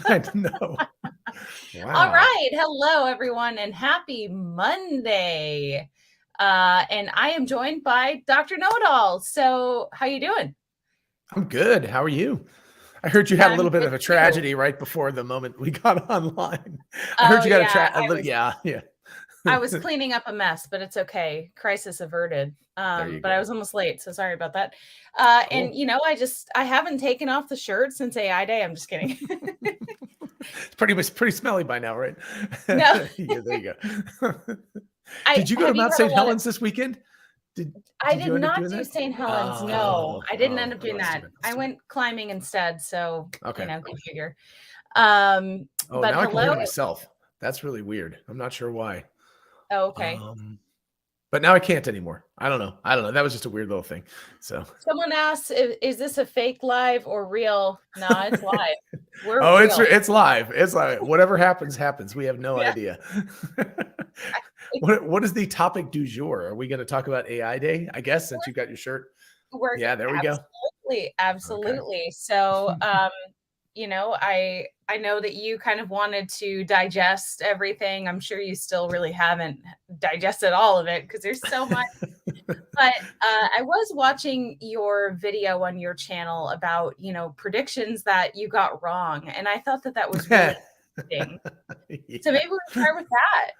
I know. All Wow. right. Hello, everyone, and happy Monday. And I am joined by Dr. Know-It-All. So how you doing? I'm good. How are you? I heard you had a I'm little bit good of a too. tragedy right before the moment we got online. I heard Oh you got yeah, a little, yeah, yeah. I was cleaning up a mess, but it's okay. Crisis averted. There you But I go. was almost late, so sorry about that. And Cool. I haven't taken off the shirt since AI Day. I'm just kidding. It's pretty smelly by now, right? No, Yeah, there you go. I Did you go to have you Mount heard a St. lot of Helens this weekend? Did I did did you end up not doing do that? St. Helens. No, Oh, I didn't end oh, up oh, doing that's too that. bad. That's I too bad. went climbing instead, so Okay. go figure. Um, Oh, but now I can hello. hear myself. That's really weird. I'm not sure why. Oh, okay. Um, but now I can't anymore. I don't know. I don't know. That was just a weird little thing. So Someone asks, is this a fake live or real? No, it's live. We're oh, real. it's live. It's live. Whatever happens, happens. We have no Yeah. idea. What is the topic du jour? Are we going to talk about AI Day? I guess since you got your shirt. We're Yeah, there we go. absolutely, Okay. absolutely. So, I know that you kind of wanted to digest everything. I'm sure you still really haven't digested all of it because there's so much. But I was watching your video on your channel about, predictions that you got wrong, and I thought that that was really interesting. So Yeah. maybe we'll start with that.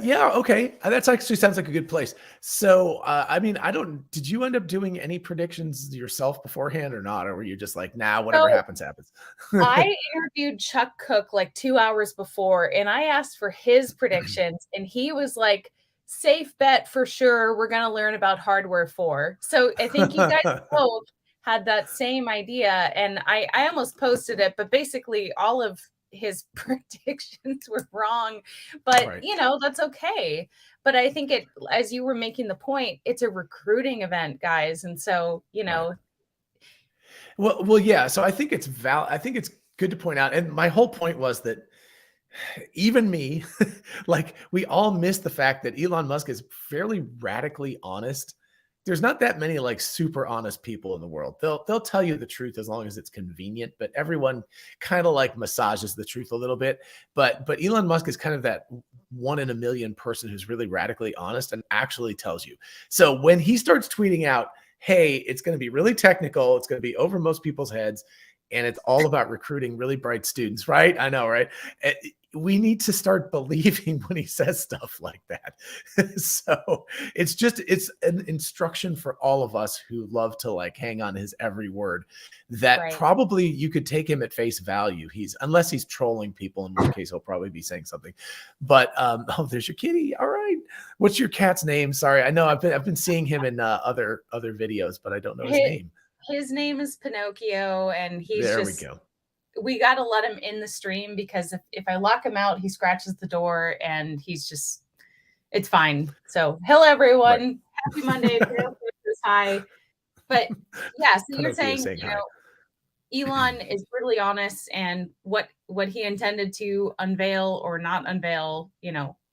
Yeah, okay. That's actually sounds like a good place. So, I mean, I don't, did you end up doing any predictions yourself beforehand or not? Or were you just like, nah, whatever So happens, happens? I interviewed Chuck Cook like 2 hours before, and I asked for his predictions, and he was like, "Safe bet for sure, we're gonna learn about Hardware 4." So I think you guys both had that same idea, and I almost posted it, but basically all of his predictions were wrong. But, Right, that's okay. But I think as you were making the point, it's a recruiting event, guys, and so, right. Well, yeah. So I think I think it's good to point out. And my whole point was that even me, like we all miss the fact that Elon Musk is fairly radically honest. There's not that many like super honest people in the world. They'll tell you the truth as long as it's convenient, but everyone kind of like massages the truth a little bit. But Elon Musk is kind of that one in a million person who's really radically honest and actually tells you. So when he starts tweeting out, "Hey, it's going to be really technical, it's going to be over most people's heads, and it's all about recruiting really bright students," right? I know, right? We need to start believing when he says stuff like that. So it's an instruction for all of us who love to like hang on his every word that Right. probably you could take him at face value. Unless he's trolling people, in which case he'll probably be saying something. But oh, there's your kitty. All right. What's your cat's name? Sorry. I know I've been seeing him in other videos, but I don't know his His, name. his name is Pinocchio, and There we go. we got to let him in the stream because if I lock him out, he scratches the door and it's fine. So, hello, Right. everyone. Happy Monday. Pinocchio says hi. But yeah, so you're Pinocchio saying, saying hi. Elon is brutally honest, and what he intended to unveil or not unveil,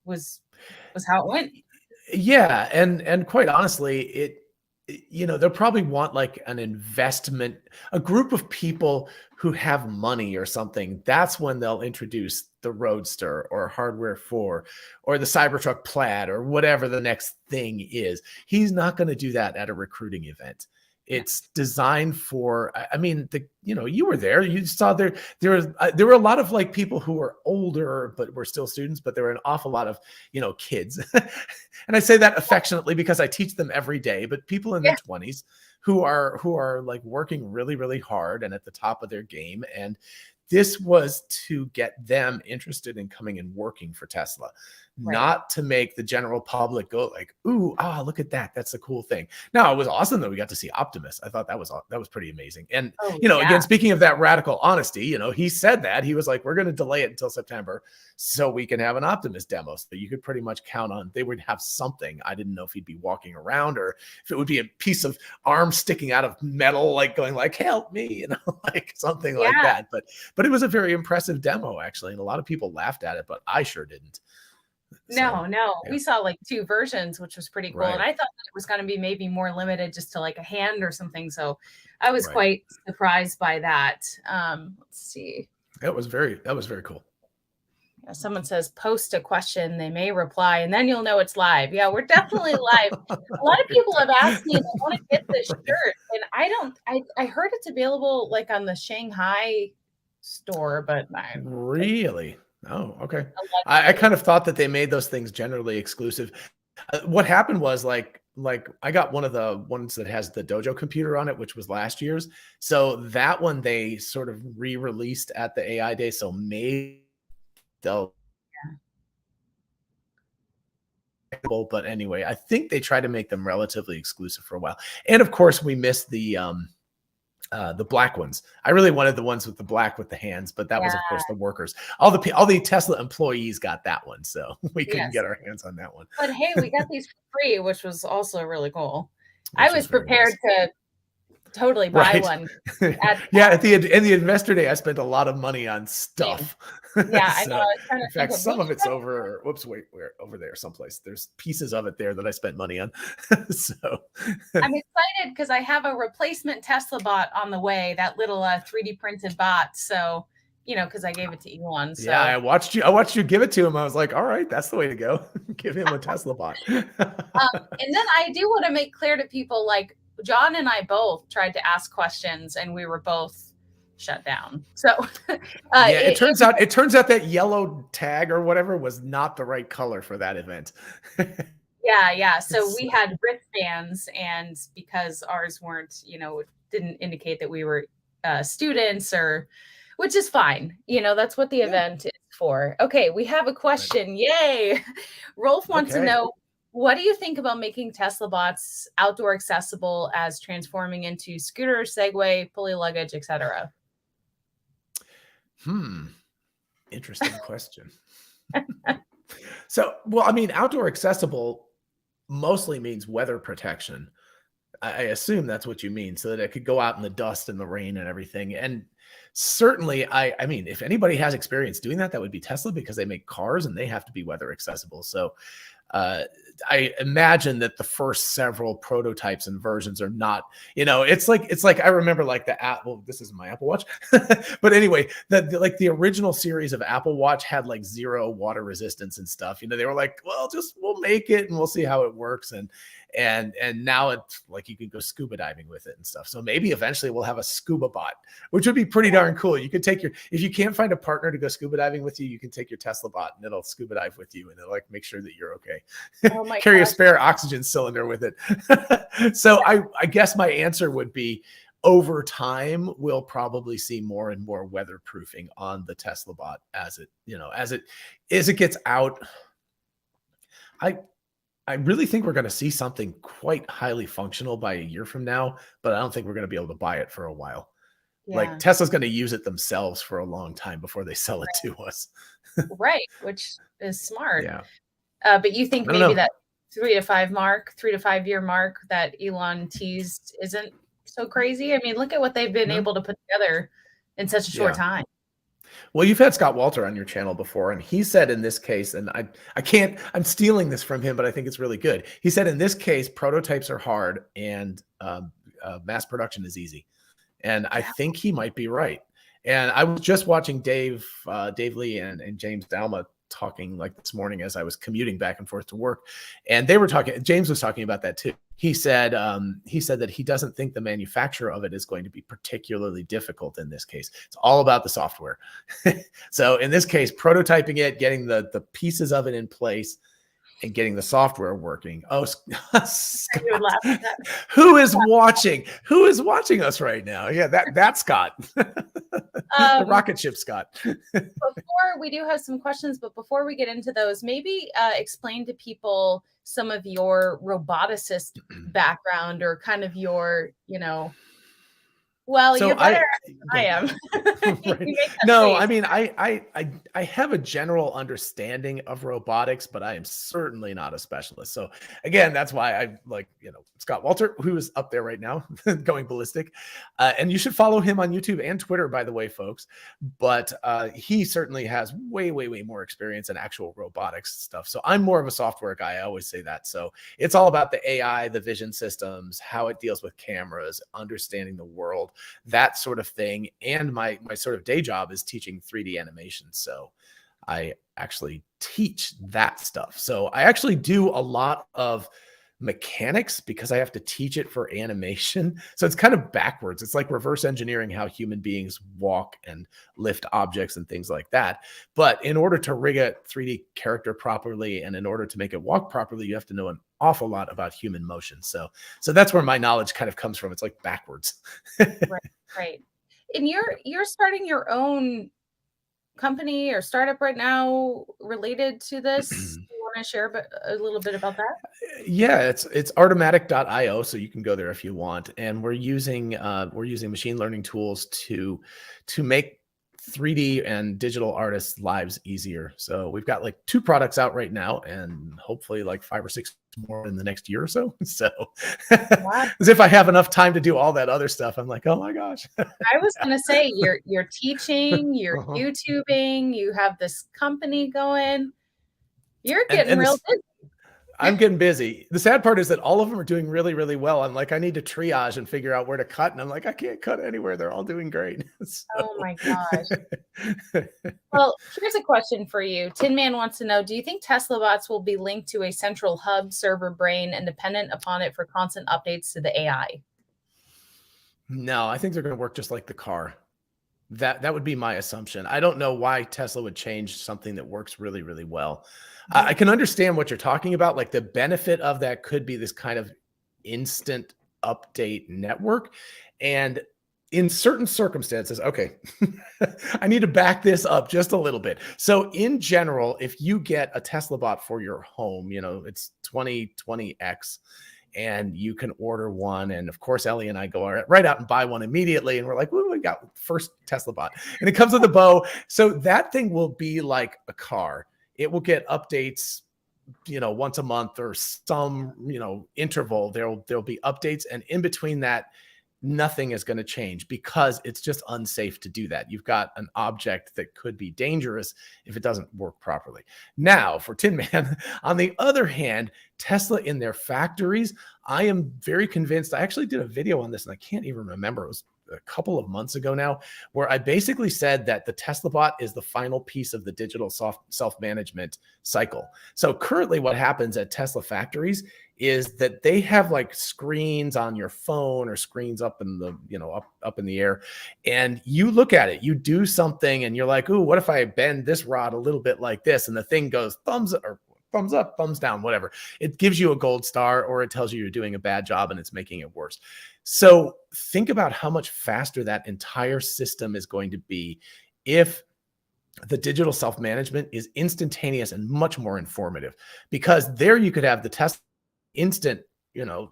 was how it went. Yeah, and quite honestly, they'll probably want like an investment, a group of people who have money or something. That's when they'll introduce the Roadster or Hardware 4 or the Cybertruck Plaid or whatever the next thing is. He's not going to do that at a recruiting event. It's designed for, I mean, you were there, you saw there were a lot of like people who were older but were still students, but there were an awful lot of kids. And I say that affectionately because I teach them every day, but people in their Yeah, 20s who are like working really, really hard and at the top of their game. And this was to get them interested in coming and working for Tesla, right. not to make the general public go like, "Ooh, look at that. That's a cool thing." Now, it was awesome that we got to see Optimus. I thought that was pretty amazing. And, Oh, again, yeah. speaking of that radical honesty, he said that. He was like, "We're going to delay it until September so we can have an Optimus demo." So you could pretty much count on they would have something. I didn't know if he'd be walking around or if it would be a piece of arm sticking out of metal, like going like, "Help me," like something like Yeah. that. But it was a very impressive demo, actually. And a lot of people laughed at it, but I sure didn't. So, No, no. yeah, We saw like 2 versions, which was pretty cool, and right, I thought that it was gonna be maybe more limited just to like a hand or something, so I was right. quite surprised by that. Let's see. That was very cool. Someone says, post a question, they may reply, and then you'll know it's live. Yeah, we're definitely live. A lot of people have asked me if I want to get this shirt, and I heard it's available like on the Shanghai store, but Really? Oh, okay. I allegedly. kind of thought that they made those things generally exclusive. What happened was like I got one of the ones that has the Dojo computer on it, which was last year's. So that one they sort of re-released at the AI Day. So maybe they'll, but anyway, I think they try to make them relatively exclusive for a while. And of course, we missed the black ones. I really wanted the ones with the black with the hands, but that was, of Yeah, course, the workers. All the Tesla employees got that one, so we couldn't yes. get our hands on that one, But hey, we got these for free, which was also really cool. I which was was very prepared nice. to totally buy Right. one at Yeah, at the in the investor day, I spent a lot of money on same. stuff. Yeah, I know. So, I was trying in to think fact, of some which of it's one. over. Whoops, wait, we're over there someplace. There's pieces of it there that I spent money on. So, I'm excited because I have a replacement Tesla bot on the way, that little 3D printed bot. So, because I gave it to Elon. yeah, So, I watched you give it to him. I was like, all right, that's the way to go. Give him a Tesla bot. and then I do want to make clear to people, like John and I both tried to ask questions and we were both shut down. So, Yeah, it turns out that yellow tag or whatever was not the right color for that event. yeah. So So, we had wristbands, and because ours weren't, didn't indicate that we were students, or which is fine. That's what the yeah, event is for. Okay, we have a right. question. Yay. Rolf wants to Okay. know, what do you think about making Tesla bots outdoor accessible as transforming into scooter, Segway, pulley luggage, etc.? Interesting question. So, well, I mean, outdoor accessible mostly means weather protection. I assume that's what you mean, so that it could go out in the dust and the rain and everything. And certainly, I mean, if anybody has experience doing that, that would be Tesla, because they make cars and they have to be weather accessible. So uh, I imagine that the first several prototypes and versions are not, it's like I remember like the Apple, this is my Apple Watch, but anyway, like the original series of Apple Watch had like zero water resistance and stuff. They were like, well, we'll make it and we'll see how it works. And now it's like you can go scuba diving with it and stuff. So maybe eventually we'll have a scuba bot, which would be pretty darn cool. You could if you can't find a partner to go scuba diving with you, you can take your Tesla bot and it'll scuba dive with you and it'll like make sure that you're okay. Oh my Carry a gosh. spare oxygen cylinder with it. So I guess my answer would be, over time, we'll probably see more and more weatherproofing on the Tesla bot as it gets out. I I really think we're going to see something quite highly functional by a year from now, but I don't think we're going to be able to buy it for a while. Like Yeah, Tesla's going to use it themselves for a long time before they sell it to us. right, which is smart. Yeah. But you think I don't maybe know. that 3 to 5 year mark that Elon teased isn't so crazy? I mean, look at what they've been No. able to put together in such a short Yeah. time. Well, you've had Scott Walter on your channel before, and he said in this case, and I can't, I'm stealing this from him, but I think it's really good. He said in this case, prototypes are hard and mass production is easy. And I Yeah. think he might be right. And I was just watching Dave Lee and James Dalma talking like this morning as I was commuting back and forth to work, and they were talking. James was talking about that too. He said that he doesn't think the manufacture of it is going to be particularly difficult in this case. It's all about the software. So in this case, prototyping it, getting the pieces of it in place, and getting the software working. Oh, You would Scott, laugh at that. who is watching? Who is watching us right now? Yeah, that's Scott, the Um, rocket ship Scott. Before we do have some questions, but before we get into those, maybe explain to people some of your roboticist background, or kind of your, well, So you're better I at it than I go am. right. You make that No, I face. mean, I have a general understanding of robotics, but I am certainly not a specialist. So again, that's why I like, Scott Walter, who is up there right now, going ballistic. And you should follow him on YouTube and Twitter, by the way, folks. But he certainly has way, way, way more experience in actual robotics stuff. So I'm more of a software guy. I always say that. So it's all about the AI, the vision systems, how it deals with cameras, understanding the world. that sort of thing. And my sort of day job is teaching 3D animation. So I actually teach that stuff. So I actually do a lot of mechanics because I have to teach it for animation. So it's kind of backwards. It's like reverse engineering how human beings walk and lift objects and things like that. But in order to rig a 3D character properly and in order to make it walk properly, you have to know an awful lot about human motion. So that's where my knowledge kind of comes from. It's like backwards. Right, right. And you're starting your own company or startup right now related to this? You wanna share a little bit about that? Yeah, it's artomatic.io, so you can go there if you want. And we're using machine learning tools to make 3D and digital artists' lives easier. So we've got like 2 products out right now, and hopefully like 5 or 6 more in the next year or so. So Wow. as if I have enough time to do all that other stuff, I'm like, oh my gosh. I was gonna say you're teaching, you're Uh-huh. YouTubing, you have this company going. You're And getting and real this busy. I'm getting busy. The sad part is that all of them are doing really, really well. I'm like, I need to triage and figure out where to cut. And I'm like, I can't cut anywhere. They're all doing great. Oh So my gosh. Well, here's a question for you. Tin Man wants to know, do you think Tesla bots will be linked to a central hub server brain and dependent upon it for constant updates to the AI? no, I think they're going to work just like the car. That would be my assumption. I don't know why Tesla would change something that works really, really well. I can understand what you're talking about. Like the benefit of that could be this kind of instant update network. And in certain circumstances, okay, I need to back this up just a little bit. So, in general, if you get a Tesla bot for your home, it's 2020X and you can order one. And of course, Ellie and I go right out and buy one immediately. And we're like, well, we got first Tesla bot. And it comes with a bow. So that thing will be like a car. It will get updates, once a month or some, interval. There'll be updates. And in between that, nothing is going to change because it's just unsafe to do that. You've got an object that could be dangerous if it doesn't work properly. Now, for Tin Man, on the other hand, Tesla in their factories, I am very convinced. I actually did a video on this and I can't even remember. It was a couple of months ago now, where I basically said that the Tesla bot is the final piece of the digital self-management cycle. So currently what happens at Tesla factories is that they have like screens on your phone or screens up in the, up in the air. And you look at it, you do something and you're like, ooh, what if I bend this rod a little bit like this? And the thing goes thumbs up, thumbs down, whatever. It gives you a gold star or it tells you you're doing a bad job and it's making it worse. So think about how much faster that entire system is going to be if the digital self-management is instantaneous and much more informative, because there you could have the test instant,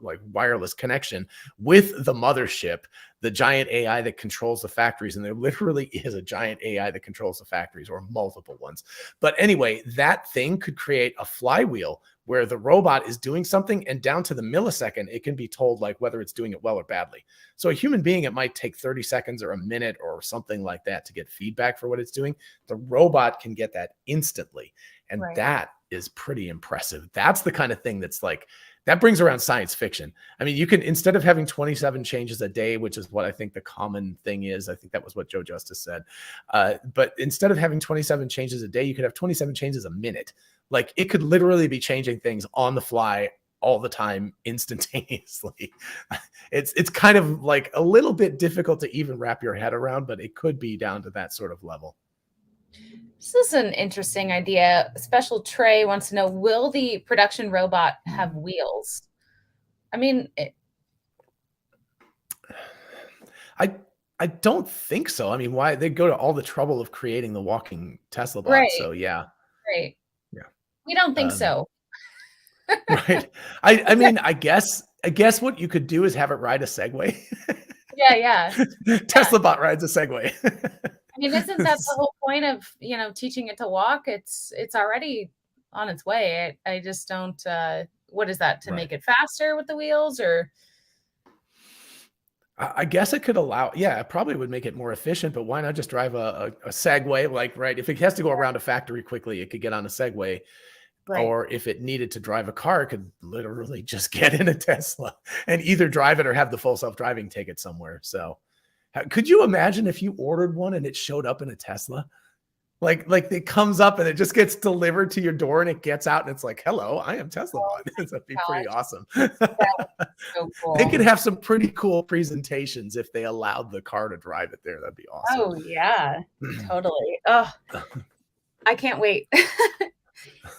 like wireless connection with the mothership, the giant AI that controls the factories. And there literally is a giant AI that controls the factories or multiple ones. But anyway, that thing could create a flywheel where the robot is doing something and down to the millisecond, it can be told like whether it's doing it well or badly. So a human being, it might take 30 seconds or a minute or something like that to get feedback for what it's doing. The robot can get that instantly. And Right. that is pretty impressive. That's the kind of thing that's like, that brings around science fiction. I mean, you can, instead of having 27 changes a day, which is what I think the common thing is, I think that was what Joe Justice said. But instead of having 27 changes a day, you could have 27 changes a minute. Like it could literally be changing things on the fly all the time instantaneously. It's kind of like a little bit difficult to even wrap your head around, but it could be down to that sort of level. This is an interesting idea. Special Trey wants to know, will the production robot have wheels? I mean, I I don't think so. I mean, why they go to all the trouble of creating the walking Tesla bot. right, So yeah, right. yeah. We don't think Um, so. right. I mean, I guess what you could do is have it ride a Segway. Yeah, yeah, yeah. Tesla bot rides a Segway. I mean, isn't that the whole point of, teaching it to walk? It's already on its way. I just don't, what is that, to Right. make it faster with the wheels or I guess it could allow, yeah, it probably would make it more efficient, but why not just drive a Segway? Like, right, if it has to go around a factory quickly, it could get on a Segway. right. Or if it needed to drive a car, it could literally just get in a Tesla and either drive it or have the full self-driving take it somewhere. So Could you imagine if you ordered one and it showed up in a Tesla? Like it comes up and it just gets delivered to your door and it gets out and it's like, hello, I am Oh Teslabot. That'd be my pretty gosh, awesome. that would be so They could cool. have some pretty cool presentations if they allowed the car to drive it there. That'd be awesome. Oh, yeah, totally. Oh, I can't wait.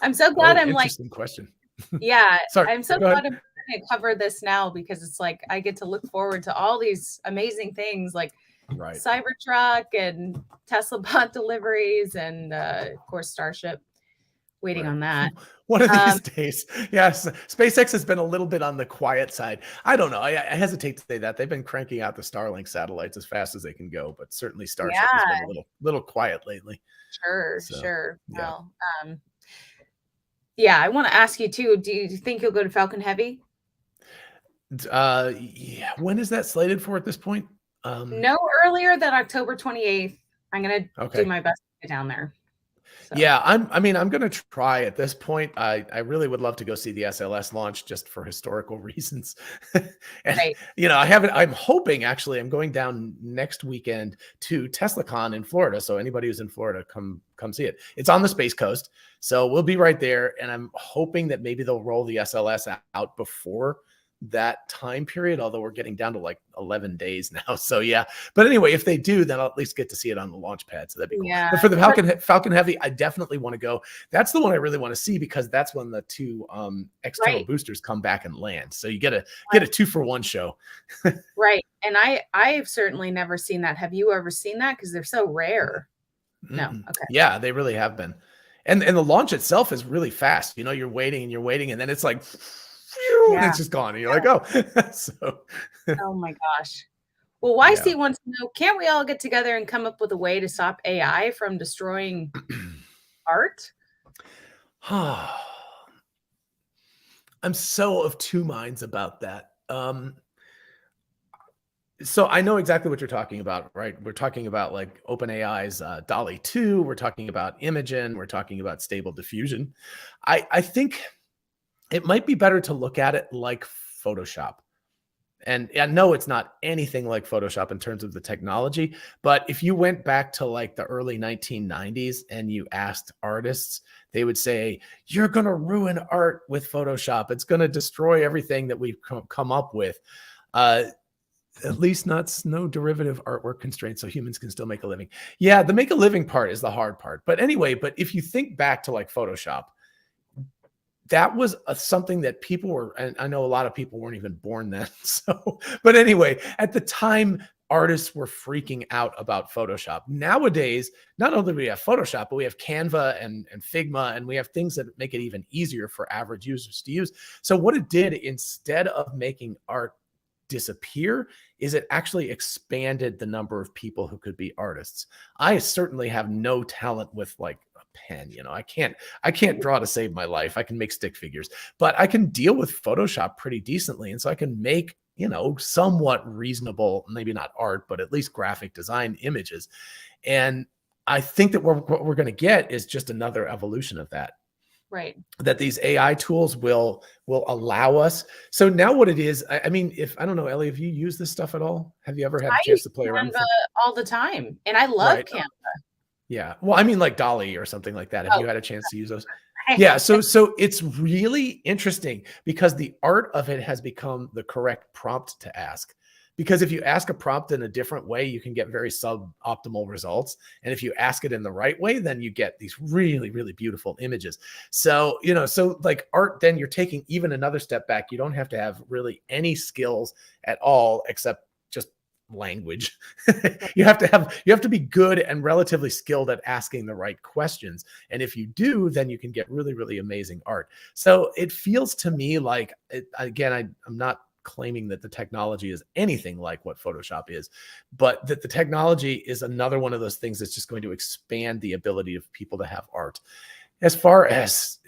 I'm so glad Oh, I'm like, interesting question. yeah, Sorry, I'm so go glad ahead. I'm gonna cover this now because it's like I get to look forward to all these amazing things like Right. Cybertruck and Teslabot deliveries and of course Starship. Waiting Right. on that. One of these days. Yes. SpaceX has been a little bit on the quiet side. I don't know. I hesitate to say that. They've been cranking out the Starlink satellites as fast as they can go, but certainly Starship has been Yeah, a little quiet lately. sure, So, sure. yeah. Well, yeah, I want to ask you too. Do you think you'll go to Falcon Heavy? Yeah. When is that slated for at this point? No earlier than October 28th. I'm gonna do Okay. my best to get down there. So. Yeah, I'm going to try at this point. I really would love to go see the SLS launch just for historical reasons. And, Right. I'm hoping actually I'm going down next weekend to TeslaCon in Florida. So anybody who's in Florida, come see it. It's on the Space Coast. So we'll be right there. And I'm hoping that maybe they'll roll the SLS out before that time period, although we're getting down to like 11 days now. So yeah, but anyway, if they do, then I'll at least get to see it on the launch pad. So that'd be cool. Yeah. But for the Falcon Heavy, I definitely want to go. That's the one I really want to see because that's when the two external boosters come back and land. So you get a 2-for-1 show. Right. And I've certainly never seen that. Have you ever seen that? Because they're so rare. No. Okay. Yeah, they really have been. And the launch itself is really fast. You're waiting and then it's like and it's just gone. And you're like, oh. So oh my gosh. Well, YC wants to know, can't we all get together and come up with a way to stop AI from destroying art? I'm so of two minds about that. So I know exactly what you're talking about, right? We're talking about like OpenAI's DALL-E 2. We're talking about Imagen. We're talking about Stable Diffusion. I think it might be better to look at it like Photoshop. And I know it's not anything like Photoshop in terms of the technology, but if you went back to like the early 1990s and you asked artists, they would say, you're going to ruin art with Photoshop. It's going to destroy everything that we've come up with. At least no derivative artwork constraints, so humans can still make a living. Yeah, the make a living part is the hard part. But anyway, if you think back to like Photoshop, that was something that people were, and I know a lot of people weren't even born then. So, but anyway, at the time, artists were freaking out about Photoshop. Nowadays, not only do we have Photoshop, but we have Canva and Figma, and we have things that make it even easier for average users to use. So what it did, instead of making art disappear, is it actually expanded the number of people who could be artists. I certainly have no talent with like a pen. I can't draw to save my life. I can make stick figures, but I can deal with Photoshop pretty decently. And so I can make, somewhat reasonable, maybe not art, but at least graphic design images. And I think that what we're going to get is just another evolution of that. Right. That these AI tools will allow us. So now what it is, I mean, I don't know, Ellie, have you used this stuff at all? Have you ever had a chance to play around with it? All the time. And I love Canva. Yeah. Well, I mean like DALL-E or something like that. Have you had a chance to use those? Yeah. So it's really interesting because the art of it has become the correct prompt to ask. Because if you ask a prompt in a different way, you can get very suboptimal results. And if you ask it in the right way, then you get these really, really beautiful images. So, so like art, then you're taking even another step back. You don't have to have really any skills at all, except just language. You have to be good and relatively skilled at asking the right questions. And if you do, then you can get really, really amazing art. So it feels to me like, again, I'm not claiming that the technology is anything like what Photoshop is, but that the technology is another one of those things that's just going to expand the ability of people to have art. As far as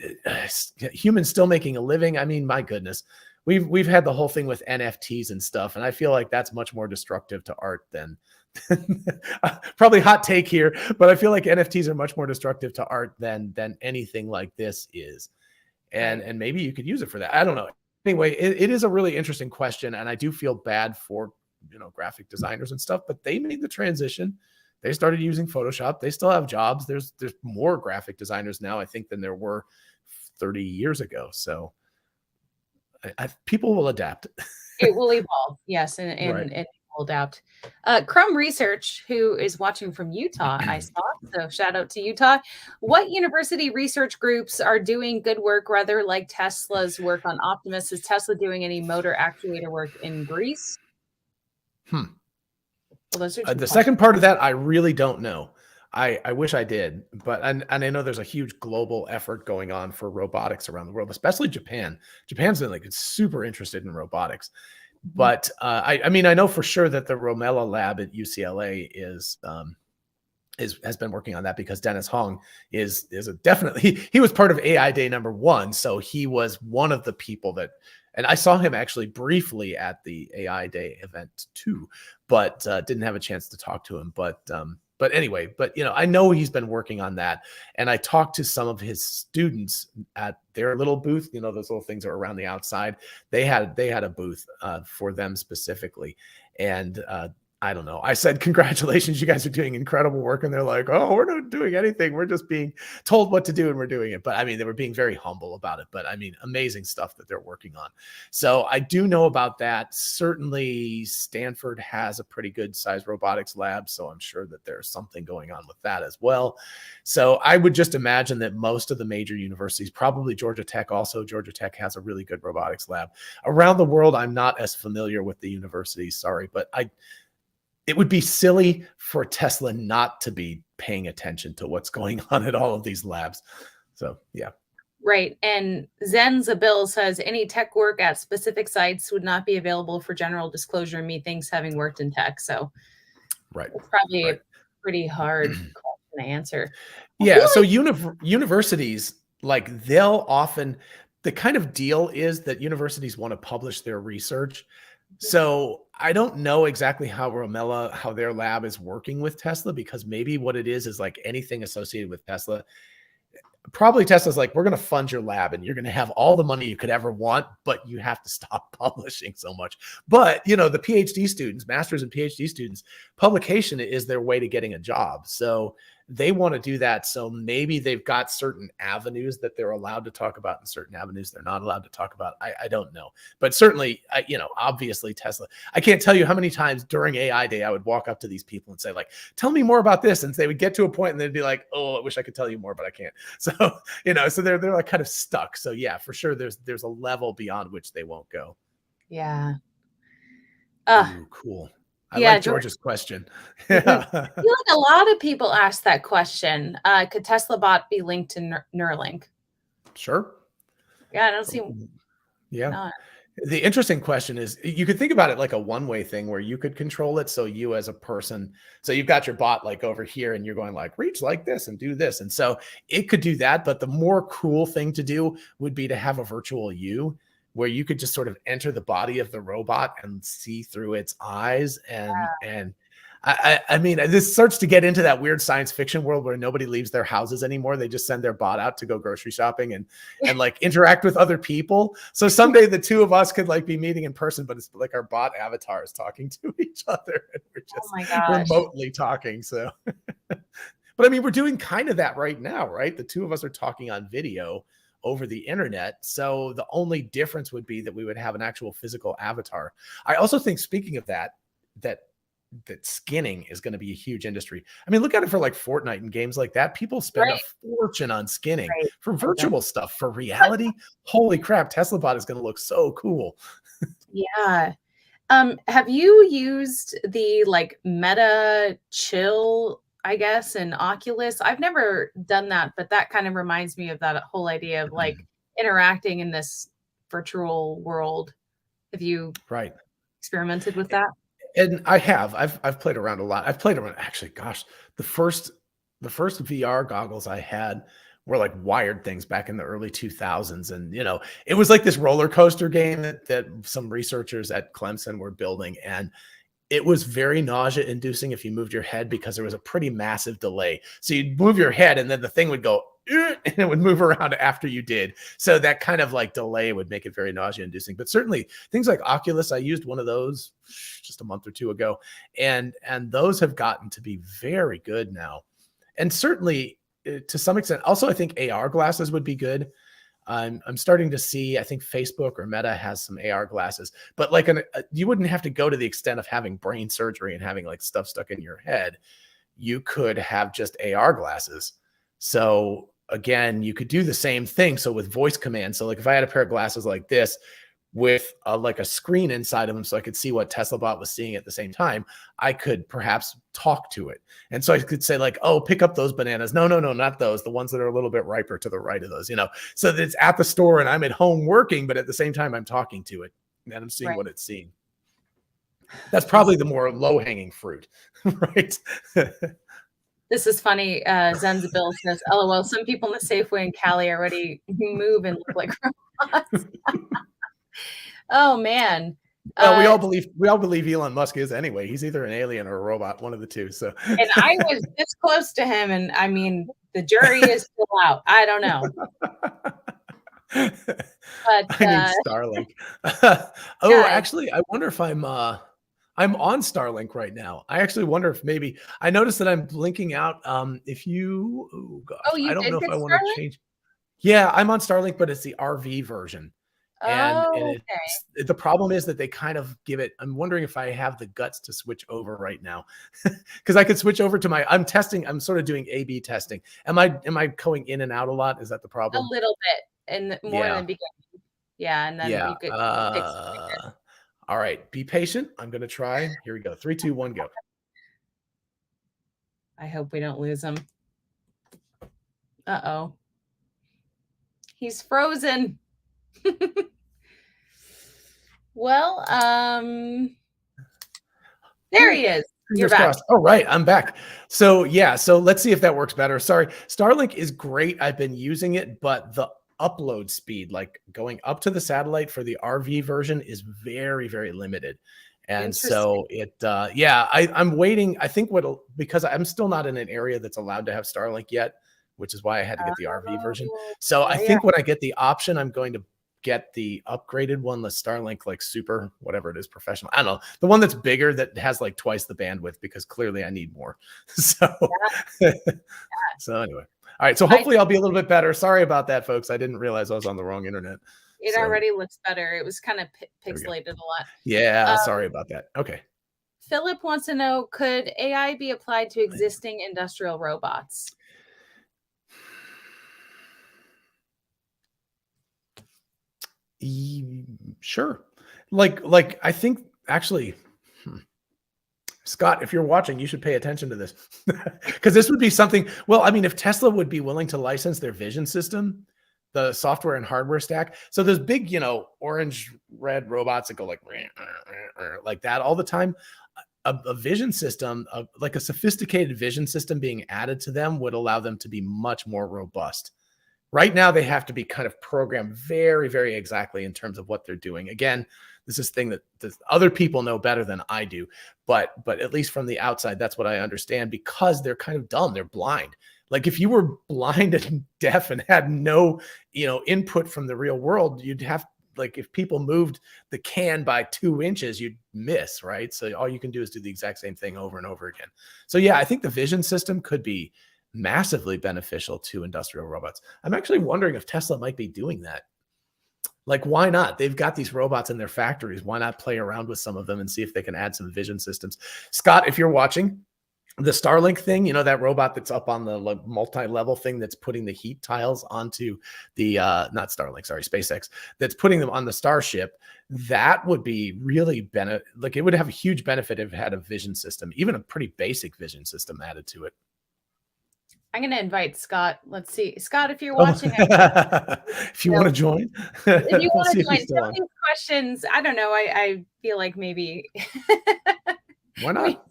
humans still making a living, I mean, my goodness, we've had the whole thing with NFTs and stuff, and I feel like that's much more destructive to art than probably hot take here, but I feel like NFTs are much more destructive to art than anything like this is. And maybe you could use it for that. I don't know. Anyway, it is a really interesting question, and I do feel bad for graphic designers and stuff, but they made the transition. They started using Photoshop. They still have jobs. There's more graphic designers now, I think, than there were 30 years ago. So people will adapt. It will evolve, yes, Right. and it will adapt. Crumb Research, who is watching from Utah, I saw, so shout out to Utah. What university research groups are doing good work, rather like Tesla's work on Optimus? Is Tesla doing any motor actuator work in Greece? Hmm. Well, those are 2 The questions. second part of that, I really don't know. I wish I did, but and I know there's a huge global effort going on for robotics around the world, especially Japan. Japan's been like it's super interested in robotics. Mhm. But I mean, I know for sure that the Romella lab at UCLA has been working on that because Dennis Hong is a definitely he was part of AI Day #1, so he was one of the people that, and I saw him actually briefly at the AI Day event too, but didn't have a chance to talk to him. But anyway, but I know he's been working on that, and I talked to some of his students at their little booth. Those little things are around the outside. They had a booth for them specifically, and I don't know. I said, congratulations, you guys are doing incredible work. And they're like, oh, we're not doing anything. We're just being told what to do and we're doing it. But I mean, they were being very humble about it. But I mean, amazing stuff that they're working on. So I do know about that. Certainly, Stanford has a pretty good sized robotics lab. So I'm sure that there's something going on with that as well. So I would just imagine that most of the major universities, probably Georgia Tech also, Georgia Tech has a really good robotics lab. Around the world, I'm not as familiar with the universities, sorry, but it would be silly for Tesla not to be paying attention to what's going on at all of these labs. So, yeah. Right, and Zenzabil says, "Any tech work at specific sites would not be available for general disclosure, methinks having worked in tech." So, Right. it's probably Right. a pretty hard question to answer. I Yeah. feel So like universities, like they'll often, the kind of deal is that universities want to publish their research. So I don't know exactly how their lab is working with Tesla, because maybe what it is like anything associated with Tesla. Probably Tesla's like, we're going to fund your lab and you're going to have all the money you could ever want, but you have to stop publishing so much. But, the PhD students, masters and PhD students, publication is their way to getting a job. So they want to do that. So maybe they've got certain avenues that they're allowed to talk about and certain avenues they're not allowed to talk about. I don't know. But certainly, obviously Tesla, I can't tell you how many times during AI Day, I would walk up to these people and say like, tell me more about this. And they would get to a point and they'd be like, oh, I wish I could tell you more, but I can't. So, so they're like kind of stuck. So yeah, for sure. There's a level beyond which they won't go. yeah. Uh, Ooh, cool. I yeah, like George, George's question. I Yeah. feel like a lot of people ask that question. Could Teslabot be linked to Neuralink? Sure. Yeah, I don't see Yeah. not. The interesting question is, you could think about it like a one-way thing where you could control it. So you as a person, so you've got your bot like over here and you're going like reach like this and do this. And so it could do that. But the more cool thing to do would be to have a virtual you where you could just sort of enter the body of the robot and see through its eyes. And I mean, this starts to get into that weird science fiction world where nobody leaves their houses anymore. They just send their bot out to go grocery shopping and like interact with other people. So someday the two of us could like be meeting in person, but it's like our bot avatars talking to each other and we're Oh just my gosh. remotely talking. So, but I mean, we're doing kind of that right now, right? The two of us are talking on video over the internet. So the only difference would be that we would have an actual physical avatar. I also think, speaking of that, that skinning is going to be a huge industry. I mean, look at it for like Fortnite and games like that. People spend a Right, fortune on skinning right. for Exactly. virtual stuff. For reality, holy crap, Teslabot is going to look so cool. Yeah. Have you used the like Meta Chill, I guess, in Oculus? I've never done that, but that kind of reminds me of that whole idea of like interacting in this virtual world. Have you Right. experimented with that? And I've played around a lot. I've played around, actually, gosh, the first VR goggles I had were like wired things back in the early 2000s. And, it was like this roller coaster game that some researchers at Clemson were building. And it was very nausea inducing if you moved your head because there was a pretty massive delay. So you'd move your head and then the thing would go, and it would move around after you did. So that kind of like delay would make it very nausea inducing. But certainly things like Oculus, I used one of those just a month or two ago, and those have gotten to be very good now. And certainly to some extent, also I think AR glasses would be good. I'm starting to see, I think Facebook or Meta has some AR glasses, but like you wouldn't have to go to the extent of having brain surgery and having like stuff stuck in your head. You could have just AR glasses. So again, you could do the same thing. So with voice commands, so like if I had a pair of glasses like this with like a screen inside of them, so I could see what Teslabot was seeing at the same time, I could perhaps talk to it. And so I could say like, oh, pick up those bananas. No, not those. The ones that are a little bit riper to the right of those, so that it's at the store and I'm at home working, but at the same time, I'm talking to it and I'm seeing what it's seeing. That's probably the more low hanging fruit, right? This is funny. Zenzabil says, LOL, some people in the Safeway in Cali already move and look like robots. Oh man. Well, we all believe Elon Musk is anyway. He's either an alien or a robot, one of the two. So and I was this close to him, and I mean the jury is still out. I don't know. But I need Starlink. Oh, actually, I wonder if I'm on Starlink right now. I actually wonder if maybe I noticed that I'm blinking out. If you, oh gosh, I don't know if I want to change. Yeah, I'm on Starlink, but it's the RV version. And the problem is that they kind of give it. I'm wondering if I have the guts to switch over right now, because I could switch over to I'm sort of doing A/B testing. Am I going in and out a lot? Is that the problem? A little bit, and more than the beginning. Yeah, and then you could fix it. All right, be patient. I'm going to try. Here we go. 3, 2, 1, go. I hope we don't lose him. Uh-oh. He's frozen. Well, there he is. You're back. Oh, right. I'm back. So yeah, so let's see if that works better. Sorry. Starlink is great. I've been using it, but the upload speed, like going up to the satellite for the RV version, is very, very limited. And so I'm waiting. I think because I'm still not in an area that's allowed to have Starlink yet, which is why I had to get the RV version. So I think when I get the option, I'm going to get the upgraded one, the Starlink, like super, whatever it is, professional. I don't know, the one that's bigger that has like twice the bandwidth, because clearly I need more. So, so anyway. All right. So hopefully I'll be a little bit better. Sorry about that, folks. I didn't realize I was on the wrong internet. It already looks better. It was kind of pixelated a lot. Yeah. Sorry about that. Okay. Philip wants to know, could AI be applied to existing industrial robots? Sure. Like I think actually, Scott, if you're watching, you should pay attention to this, because this would be something. Well, I mean, if Tesla would be willing to license their vision system, the software and hardware stack. So those big, orange, red robots that go like that all the time. A vision system, like a sophisticated vision system being added to them, would allow them to be much more robust. Right now, they have to be kind of programmed very, very exactly in terms of what they're doing. Again, this is thing that other people know better than I do, but at least from the outside, that's what I understand, because they're kind of dumb. They're blind. Like if you were blind and deaf and had no, input from the real world, you'd have, like, if people moved the can by 2 inches, you'd miss, right? So all you can do is do the exact same thing over and over again. So yeah, I think the vision system could be massively beneficial to industrial robots. I'm actually wondering if Tesla might be doing that. Like, why not? They've got these robots in their factories. Why not play around with some of them and see if they can add some vision systems? Scott, if you're watching, the Starlink thing, that robot that's up on the multi-level thing that's putting the heat tiles onto the, not Starlink, sorry, SpaceX, that's putting them on the Starship, that would be really it would have a huge benefit if it had a vision system, even a pretty basic vision system added to it. I'm going to invite Scott. Let's see. Scott, if you're watching. If you want to join. If you want to join, some of these questions, I don't know. I feel like maybe. Why not?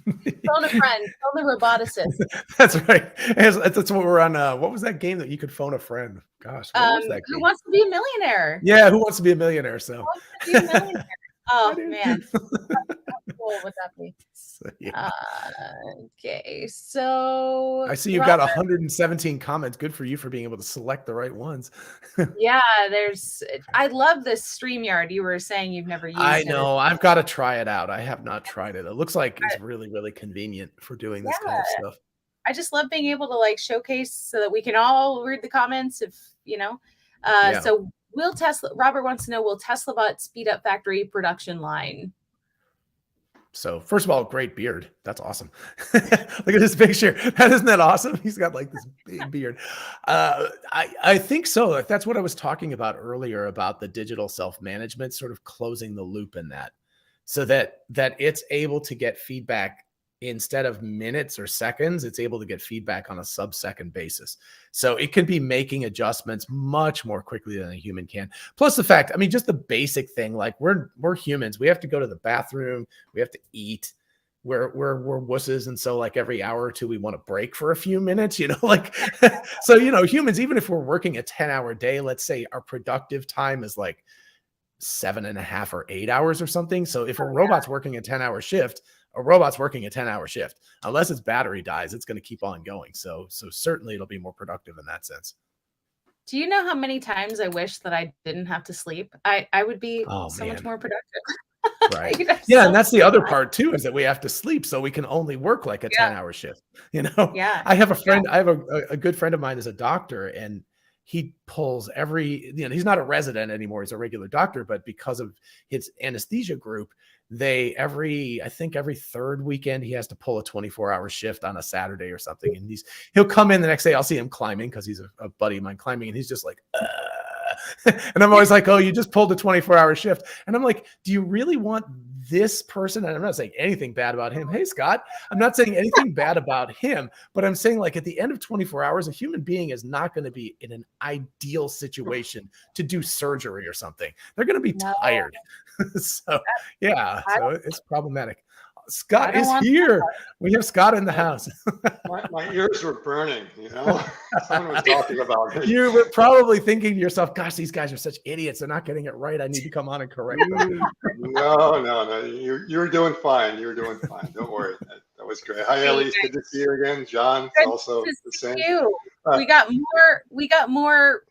Phone a friend. Phone the roboticist. That's right. That's what we're on. What was that game that you could phone a friend? Gosh, what was that game? Who Wants to Be a Millionaire? Yeah, Who Wants to Be a Millionaire? So. Who Wants to Be a Millionaire? Oh, man. cool would that be? So, yeah. Okay, so I see you've got 117 comments. Good for you for being able to select the right ones. yeah, I love this StreamYard. You were saying you've never I used it. know. I've got to try it out. I have not tried it. It looks like it's really, really convenient for doing this kind of Yeah. stuff. I just love being able to like showcase so that we can all read the comments if, you know. Yeah. So Robert wants to know, will Teslabot speed up factory production line? So first of all, great beard. That's awesome. Look at this picture. Isn't that awesome? He's got like this big beard. I think so. That's what I was talking about earlier about the digital self-management, sort of closing the loop in that, so that it's able to get feedback instead of minutes or seconds. It's able to get feedback on a sub-second basis. So it can be making adjustments much more quickly than a human can. Plus the fact, I mean, just the basic thing, like we're humans. We have to go to the bathroom. We have to eat. We're wusses. And so like every hour or two, we want to break for a few minutes, like, so, humans, even if we're working a 10-hour day, let's say our productive time is like 7.5 or 8 hours or something. So if a robot's working a 10-hour shift, a robot's working a 10-hour shift. Unless its battery dies, it's going to keep on going. So certainly it'll be more productive in that sense. Do you know how many times I wish that I didn't have to sleep? I would be so much more productive. Right. Yeah. And that's the other part too, is that we have to sleep so we can only work like a 10-hour shift. Yeah. I have a friend, I have a good friend of mine is a doctor, and he pulls he's not a resident anymore. He's a regular doctor, but because of his anesthesia group, I think every third weekend he has to pull a 24-hour shift on a Saturday or something. And he'll come in the next day. I'll see him climbing because he's a buddy of mine climbing, and he's just like, and I'm always like, oh, you just pulled a 24-hour shift. And I'm like, do you really want this person? And I'm not saying anything bad about him. Hey, Scott, I'm not saying anything bad about him, but I'm saying like at the end of 24 hours, a human being is not going to be in an ideal situation to do surgery or something. They're going to be tired. So yeah, so it's problematic. Scott is here. We have Scott in the house. my ears were burning, Someone was talking about it. You were probably thinking to yourself, gosh, these guys are such idiots. They're not getting it right. I need to come on and correct them. No. You're doing fine. You're doing fine. Don't worry. That was great. Hi, Elise. Good to see you again. John, it's also the same. We got more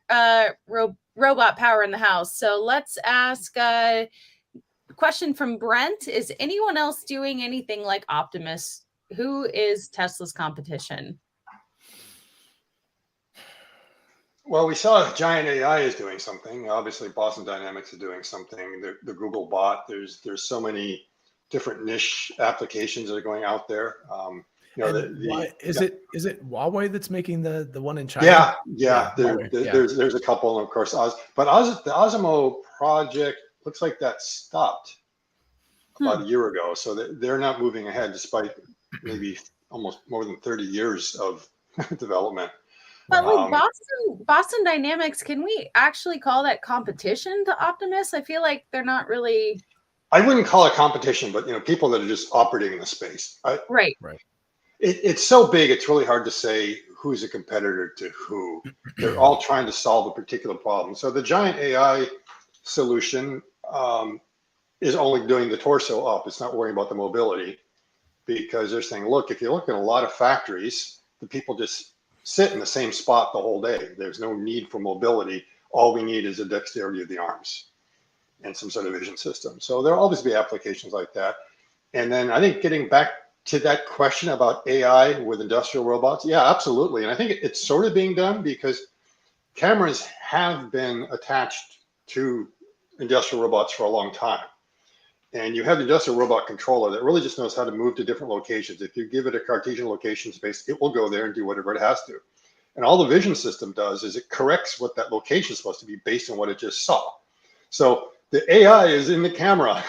robot power in the house. So let's ask question from Brent. Is anyone else doing anything like Optimus? Who is Tesla's competition? Well, we saw Giant AI is doing something. Obviously, Boston Dynamics is doing something. The Google bot. There's so many different niche applications that are going out there. Is it Huawei that's making the one in China? Yeah. There's a couple, and of course, the Osmo project looks like that stopped about a year ago. So they're not moving ahead despite maybe almost more than 30 years of development. But like Boston Dynamics, can we actually call that competition to Optimus? I feel like they're not really. I wouldn't call it competition, but people that are just operating in the space. Right. It's so big, it's really hard to say who's a competitor to who. They're all trying to solve a particular problem. So the Giant AI solution is only doing the torso up. It's not worrying about the mobility, because they're saying, look, if you look at a lot of factories, the people just sit in the same spot the whole day. There's no need for mobility. All we need is a dexterity of the arms and some sort of vision system. So there'll always be applications like that. And then I think getting back to that question about AI with industrial robots, yeah, absolutely. And I think it's sort of being done because cameras have been attached to industrial robots for a long time. And you have the industrial robot controller that really just knows how to move to different locations. If you give it a Cartesian location space, it will go there and do whatever it has to. And all the vision system does is it corrects what that location is supposed to be based on what it just saw. So the AI is in the camera.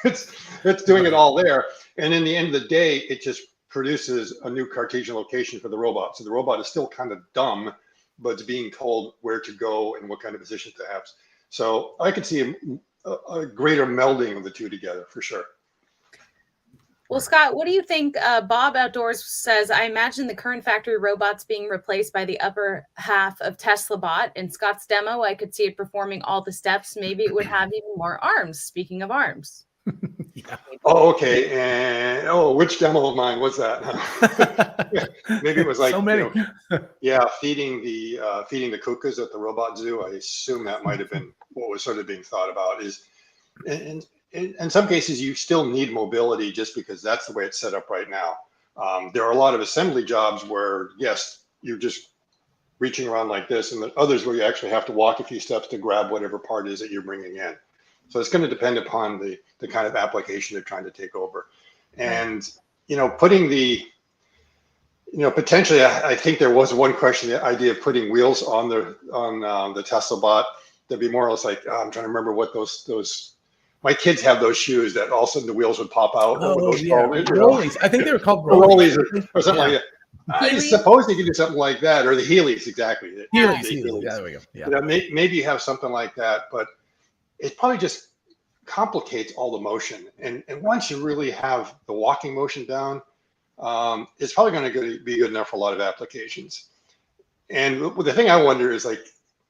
it's doing it all there. And in the end of the day, it just produces a new Cartesian location for the robot. So the robot is still kind of dumb, but it's being told where to go and what kind of position to have. So I could see a greater melding of the two together for sure. Well, Scott, what do you think? Bob Outdoors says, I imagine the current factory robots being replaced by the upper half of Teslabot. In Scott's demo, I could see it performing all the steps. Maybe it would have even more arms. Speaking of arms. Yeah. Oh, okay. And which demo of mine was that? Maybe it was like, So many. yeah, feeding the cuckoos at the robot zoo. I assume that might have been what was sort of being thought about. Is in some cases you still need mobility just because that's the way it's set up right now. There are a lot of assembly jobs where yes, you're just reaching around like this, and the others where you actually have to walk a few steps to grab whatever part is that you're bringing in. So it's going to depend upon the kind of application they're trying to take over. And, putting potentially, I think there was one question, the idea of putting wheels on the Teslabot. That'd be more or less like, I'm trying to remember what those, my kids have those shoes that all of a sudden the wheels would pop out. Oh, yeah. Rollies. I think they were called rollies rollies. or something like that. I suppose you could do something like that, or the Heelys, exactly. Heelys. Yeah, there we go. Yeah. Maybe you have something like that, but it probably just complicates all the motion. And once you really have the walking motion down, it's probably going to be good enough for a lot of applications. And the thing I wonder is like,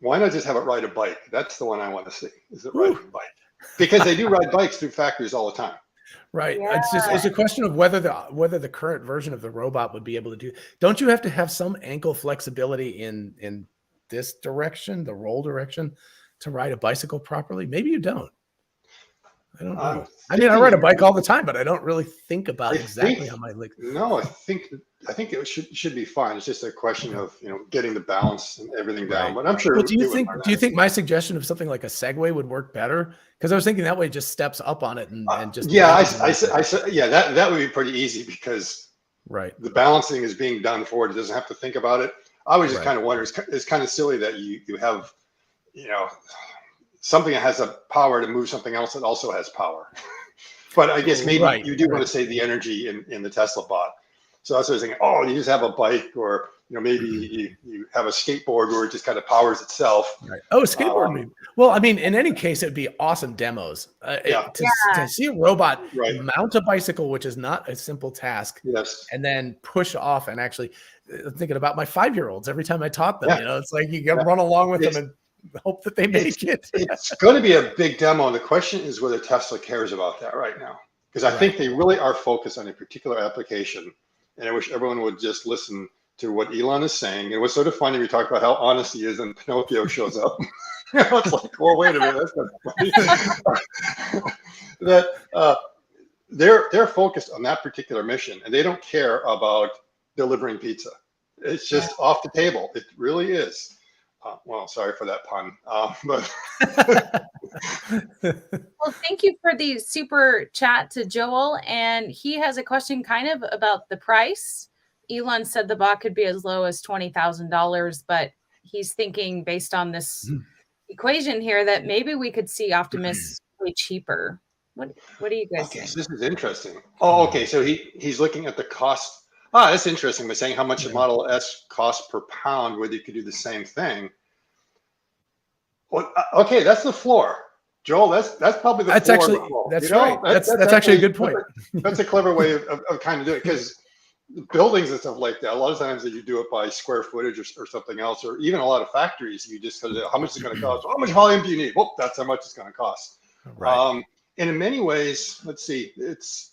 why not just have it ride a bike? That's the one I want to see. Is it ride a bike? Because they do ride bikes through factories all the time. Right. Yeah. It's a question of whether the current version of the robot would be able to do. Don't you have to have some ankle flexibility in this direction, the roll direction, to ride a bicycle properly? Maybe you don't. I don't know. I ride a bike all the time, but I don't really think about exactly how my legs. No, I think it should be fine. It's just a question of getting the balance and everything down. But I'm sure. Well, do you think my suggestion of something like a Segway would work better? Because I was thinking that way it just steps up on it and just. Yeah, I said that would be pretty easy because the balancing is being done for it. It doesn't have to think about it. I was just kind of wondering. It's kind of silly that you have something that has a power to move something else that also has power. But I guess maybe you do want to save the energy in the Teslabot. So that's what I was thinking. Oh, you just have a bike, or maybe you have a skateboard where it just kind of powers itself. Right. Oh, skateboard. Well, I mean, in any case, it'd be awesome demos. To see a robot mount a bicycle, which is not a simple task, and then push off and actually thinking about my 5-year-olds every time I taught them. It's like you got to run along with them and hope that they make it. It's going to be a big demo. The question is whether Tesla cares about that right now, because I think they really are focused on a particular application. And I wish everyone would just listen to what Elon is saying. It was sort of funny. We talked about how honest he is, and Pinocchio shows up. It's like, well, wait a minute, that's not funny. That they're focused on that particular mission, and they don't care about delivering pizza. It's just off the table. It really is. Well, sorry for that pun, but. Well, thank you for the super chat to Joel, and he has a question kind of about the price. Elon said the bot could be as low as $20,000, but he's thinking based on this equation here that maybe we could see Optimus way cheaper. What do you guys think? So this is interesting. Oh, okay. So he's looking at the cost. That's interesting. By saying how much a Model S costs per pound, whether you could do the same thing. Well, okay, that's the floor, Joel. That's probably the floor. Actually, that's right. That's actually a good point. That's a clever way of kind of doing it, because buildings and stuff like that, a lot of times that you do it by square footage or something else, or even a lot of factories, you just how much is it going to cost? How much volume do you need? Well, that's how much it's going to cost. Right. And in many ways, let's see, it's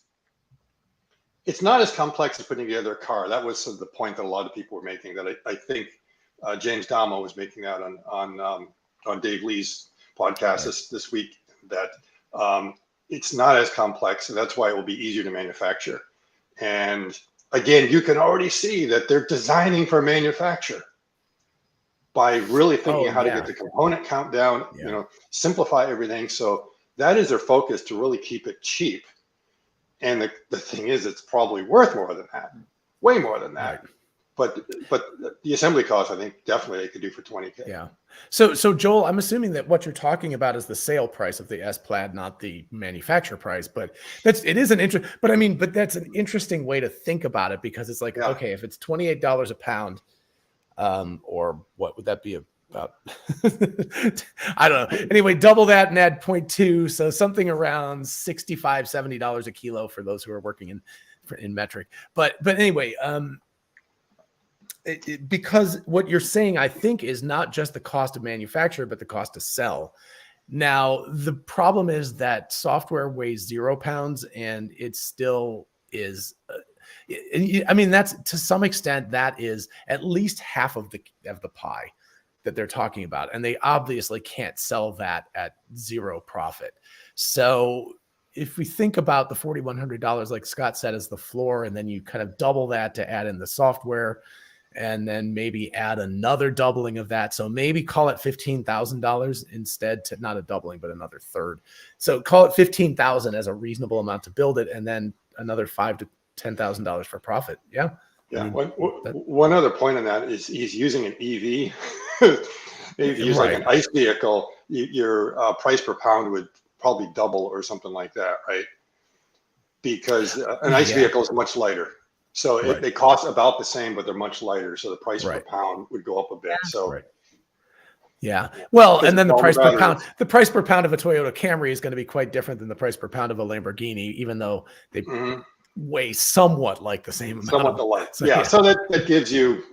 not as complex as putting together a car. That was sort of the point that a lot of people were making, that I think James Damo was making that on Dave Lee's podcast this week, that it's not as complex, and that's why it will be easier to manufacture. And again, you can already see that they're designing for manufacture by really thinking how to get the component count down, simplify everything. So that is their focus, to really keep it cheap. And the thing is, it's probably worth more than that, way more than that. Right. But the assembly cost, I think, definitely they could do for $20K. Yeah. So Joel, I'm assuming that what you're talking about is the sale price of the S Plaid, not the manufacturer price. But that's an interesting way to think about it, because it's like, okay, if it's $28 a pound, or what would that be about? I don't know. Anyway, double that and add 0.2, so something around $65, $70 a kilo for those who are working in metric. But anyway, because what you're saying, I think, is not just the cost of manufacture, but the cost to sell. Now, the problem is that software weighs 0 pounds, and it still is. I mean, that's to some extent that is at least half of the pie that they're talking about, and they obviously can't sell that at 0 profit. So, if we think about the $4,100, like Scott said, as the floor, and then you kind of double that to add in the software, and then maybe add another doubling of that. So maybe call it $15,000 instead, to not a doubling, but another third. So call it $15,000 as a reasonable amount to build it, and then another $5,000 to $10,000 for profit. Yeah. Yeah. I mean, one other point on that is he's using an EV. If you use like an ICE vehicle, your price per pound would probably double or something like that, right? Because an ICE vehicle is much lighter. So they cost about the same, but they're much lighter. So the price per pound would go up a bit. Yeah. So yeah. Well, and then the price per pound of a Toyota Camry is going to be quite different than the price per pound of a Lamborghini, even though they weigh somewhat like the same amount. Somewhat alike. So, so that gives you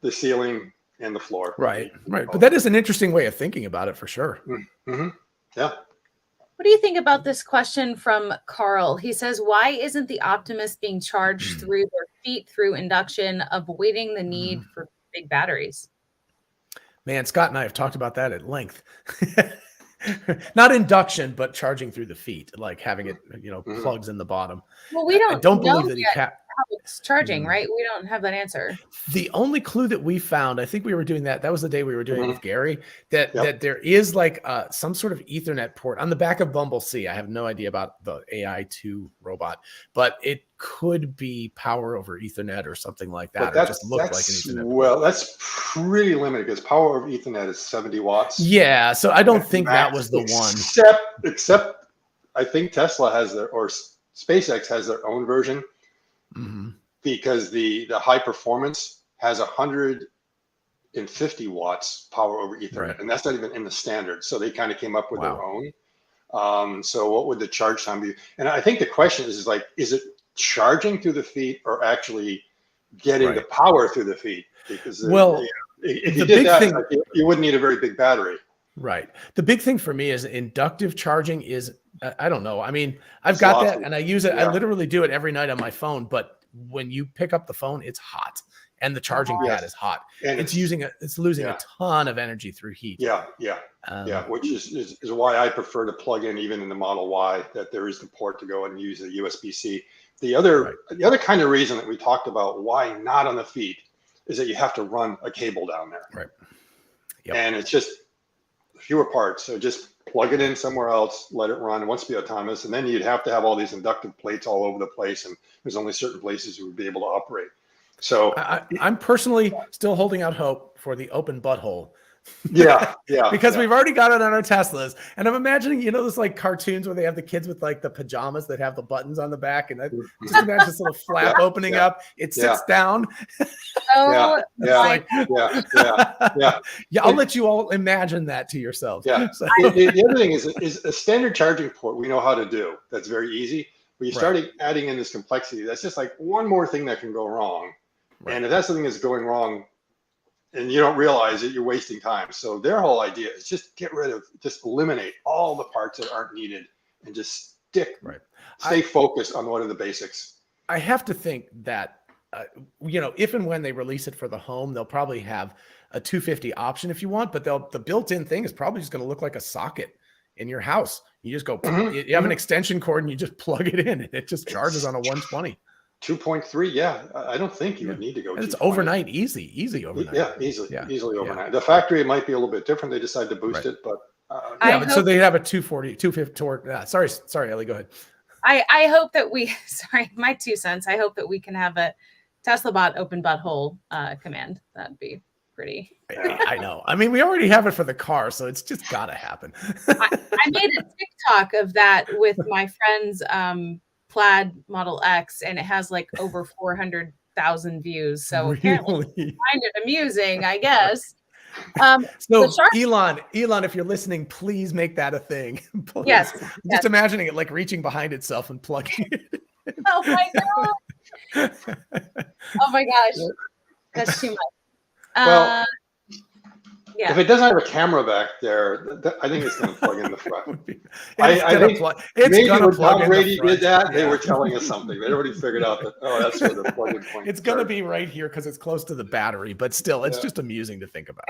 the ceiling and the floor. Right. But that is an interesting way of thinking about it, for sure. Yeah. What do you think about this question from Carl? He says, why isn't the Optimus being charged through their feet through induction, avoiding the need for big batteries? Man, Scott and I have talked about that at length. Not induction, but charging through the feet, like having it, plugs in the bottom. Well, we don't believe that how it's charging, right? We don't have that answer. The only clue that we found, I think we were doing that was the day we were doing it with Gary, that there is like some sort of Ethernet port on the back of Bumble C. I have no idea about the AI2 robot, but it could be power over Ethernet or something like that. Or just look like an Ethernet port. Well, that's pretty limited because power over Ethernet is 70 watts. Yeah, so I don't think that was the one. Except I think Tesla has or SpaceX has their own version. Because the high performance has 150 watts power over Ethernet, and that's not even in the standard. So they kind of came up with their own. So what would the charge time be? And I think the question is like, is it charging through the feet or actually getting the power through the feet? Because if you did that, you wouldn't need a very big battery. Right. The big thing for me is inductive charging is, I don't know. I mean, I've got that and I use it. I literally do it every night on my phone, but when you pick up the phone, it's hot and the charging pad is hot. And it's losing a ton of energy through heat. Which is why I prefer to plug in, even in the Model Y, that there is the port to go and use a USB-C. The other kind of reason that we talked about why not on the feet is that you have to run a cable down there. Right. And it's just fewer parts. So just plug it in somewhere else, let it run. It wants to be autonomous. And then you'd have to have all these inductive plates all over the place. And there's only certain places you would be able to operate. So I'm personally still holding out hope for the open butthole. Because we've already got it on our Teslas, and I'm imagining, those like cartoons where they have the kids with like the pajamas that have the buttons on the back, and I just imagine this little flap opening up. It sits down. I'll let you all imagine that to yourselves. So. The other thing is a standard charging port we know how to do. That's very easy. When you start adding in this complexity, that's just like one more thing that can go wrong. And if that's something that's going wrong, and you don't realize it, you're wasting time. So their whole idea is just eliminate all the parts that aren't needed and just stay focused on what are the basics. I have to think that, if and when they release it for the home, they'll probably have a 250 option if you want, but the built-in thing is probably just going to look like a socket in your house. You just go, you have an extension cord and you just plug it in and it just charges on a 120. 2.3, I don't think you would need to go. And it's overnight, easy overnight. Easily overnight. The factory might be a little bit different. They decided to boost it, but so they have a 250 torque. Sorry, Ellie, go ahead. I hope that my 2 cents. I hope that we can have a Teslabot open butthole command. That'd be pretty. I know. I mean, we already have it for the car, so it's just gotta happen. I made a TikTok of that with my friend's Plaid Model X, and it has like over 400,000 views. So apparently you find it amusing, I guess. So Elon, if you're listening, please make that a thing. Yes. Just imagining it like reaching behind itself and plugging it in. Oh my god. Oh my gosh. That's too much. Yeah. If it doesn't have a camera back there, I think it's going to plug in the front. I think it's maybe gonna when plug Tom in the Brady front. did that, they Yeah. were telling us something. They already figured out that, oh, that's where the plug-in point It's gonna starts. be right here because it's close to the battery, but still, it's Yeah. just amusing to think about.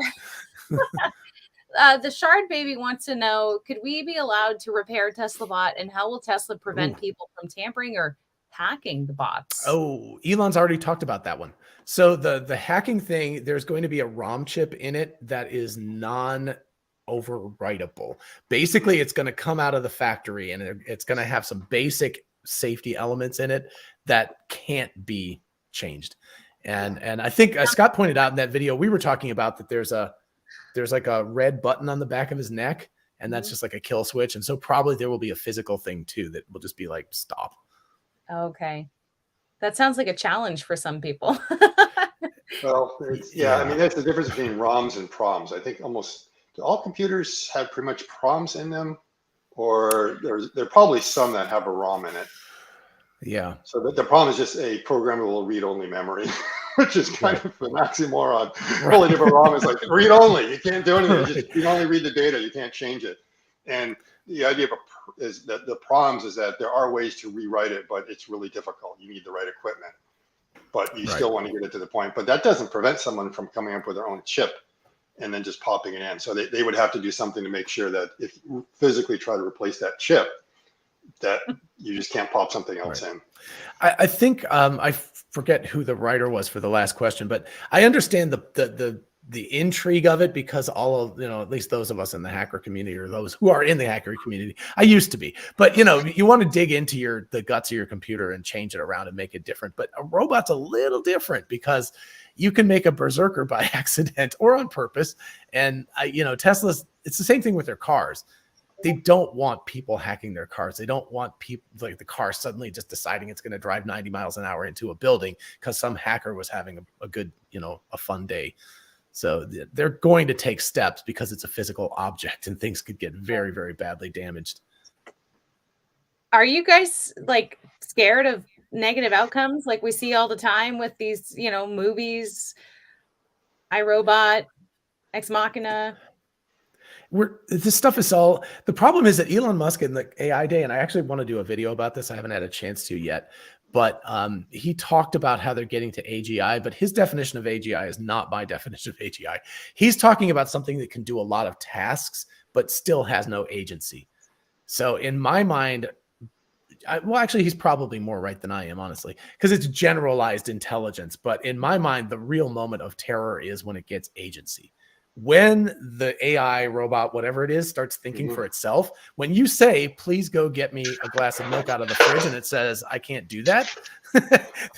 The Shard Baby wants to know, could we be allowed to repair Teslabot, and how will Tesla prevent people from tampering or hacking the bots? Oh, Elon's already talked about that one. So the hacking thing, there's going to be a ROM chip in it that is non-overwritable. Basically, it's going to come out of the factory and it's going to have some basic safety elements in it that can't be changed. And I think Scott pointed out in that video we were talking about that there's like a red button on the back of his neck, and that's just like a kill switch. And so probably there will be a physical thing too that will just be like stop. Okay. That sounds like a challenge for some people. Well, I mean, that's the difference between ROMs and PROMs. I think almost all computers have pretty much PROMs in them, or there are probably some that have a ROM in it. Yeah. So the problem is just a programmable read-only memory, which is kind of an oxymoron. The only different ROM is like read-only. You can't do anything. You can only read the data. You can't change it. And the idea is that the PROMs is that there are ways to rewrite it, but it's really difficult. You need the right equipment, but you still want to get it to the point. But that doesn't prevent someone from coming up with their own chip and then just popping it in. So they would have to do something to make sure that if you physically try to replace that chip, that you just can't pop something else in. I think I forget who the writer was for the last question, but I understand the intrigue of it, because all of, at least those of us in the hacker community, or those who are in the hacker community, I used to be, but you want to dig into the guts of your computer and change it around and make it different. But a robot's a little different because you can make a berserker by accident or on purpose. And Tesla's, it's the same thing with their cars. They don't want people hacking their cars. They don't want people, like the car suddenly just deciding it's going to drive 90 miles an hour into a building because some hacker was having a good, a fun day. So they're going to take steps because it's a physical object and things could get very, very badly damaged. Are you guys like scared of negative outcomes like we see all the time with these, movies, iRobot, Ex Machina? This stuff is all, the problem is that Elon Musk in the AI day, and I actually want to do a video about this. I haven't had a chance to yet, but he talked about how they're getting to AGI, but his definition of AGI is not my definition of AGI. He's talking about something that can do a lot of tasks, but still has no agency. So in my mind, actually, he's probably more right than I am, honestly, because it's generalized intelligence. But in my mind, the real moment of terror is when it gets agency. When the AI robot, whatever it is, starts thinking for itself, when you say, please go get me a glass of milk out of the fridge, and it says, I can't do that,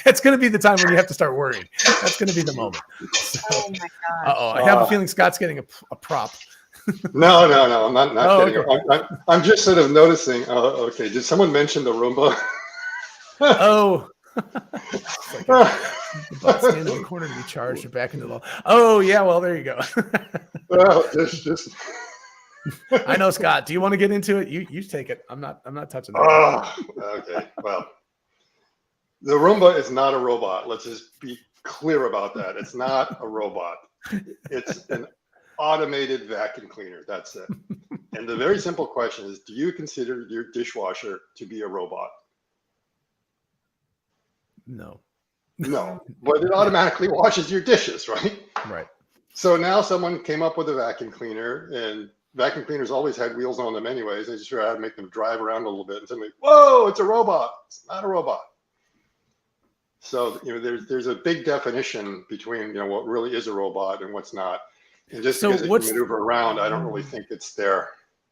that's going to be the time when you have to start worrying. That's going to be the moment. So, oh my gosh. I have a feeling Scott's getting a prop. No, I'm not kidding. Okay. I'm just sort of noticing. Okay, did someone mention the Roomba? Oh. It's like stand in the corner to be charged or back into the law. Oh yeah, well there you go. Well, just I know, Scott. Do you want to get into it? You take it. I'm not touching that. Okay. Well, the Roomba is not a robot. Let's just be clear about that. It's not a robot. It's an automated vacuum cleaner. That's it. And the very simple question is, do you consider your dishwasher to be a robot? No, but it automatically washes your dishes, right? Right. So now someone came up with a vacuum cleaner, and vacuum cleaners always had wheels on them anyways. They just figured out how to make them drive around a little bit, and suddenly, whoa, it's a robot. It's not a robot. So there's a big definition between what really is a robot and what's not. And just because it can maneuver around, I don't really think it's there.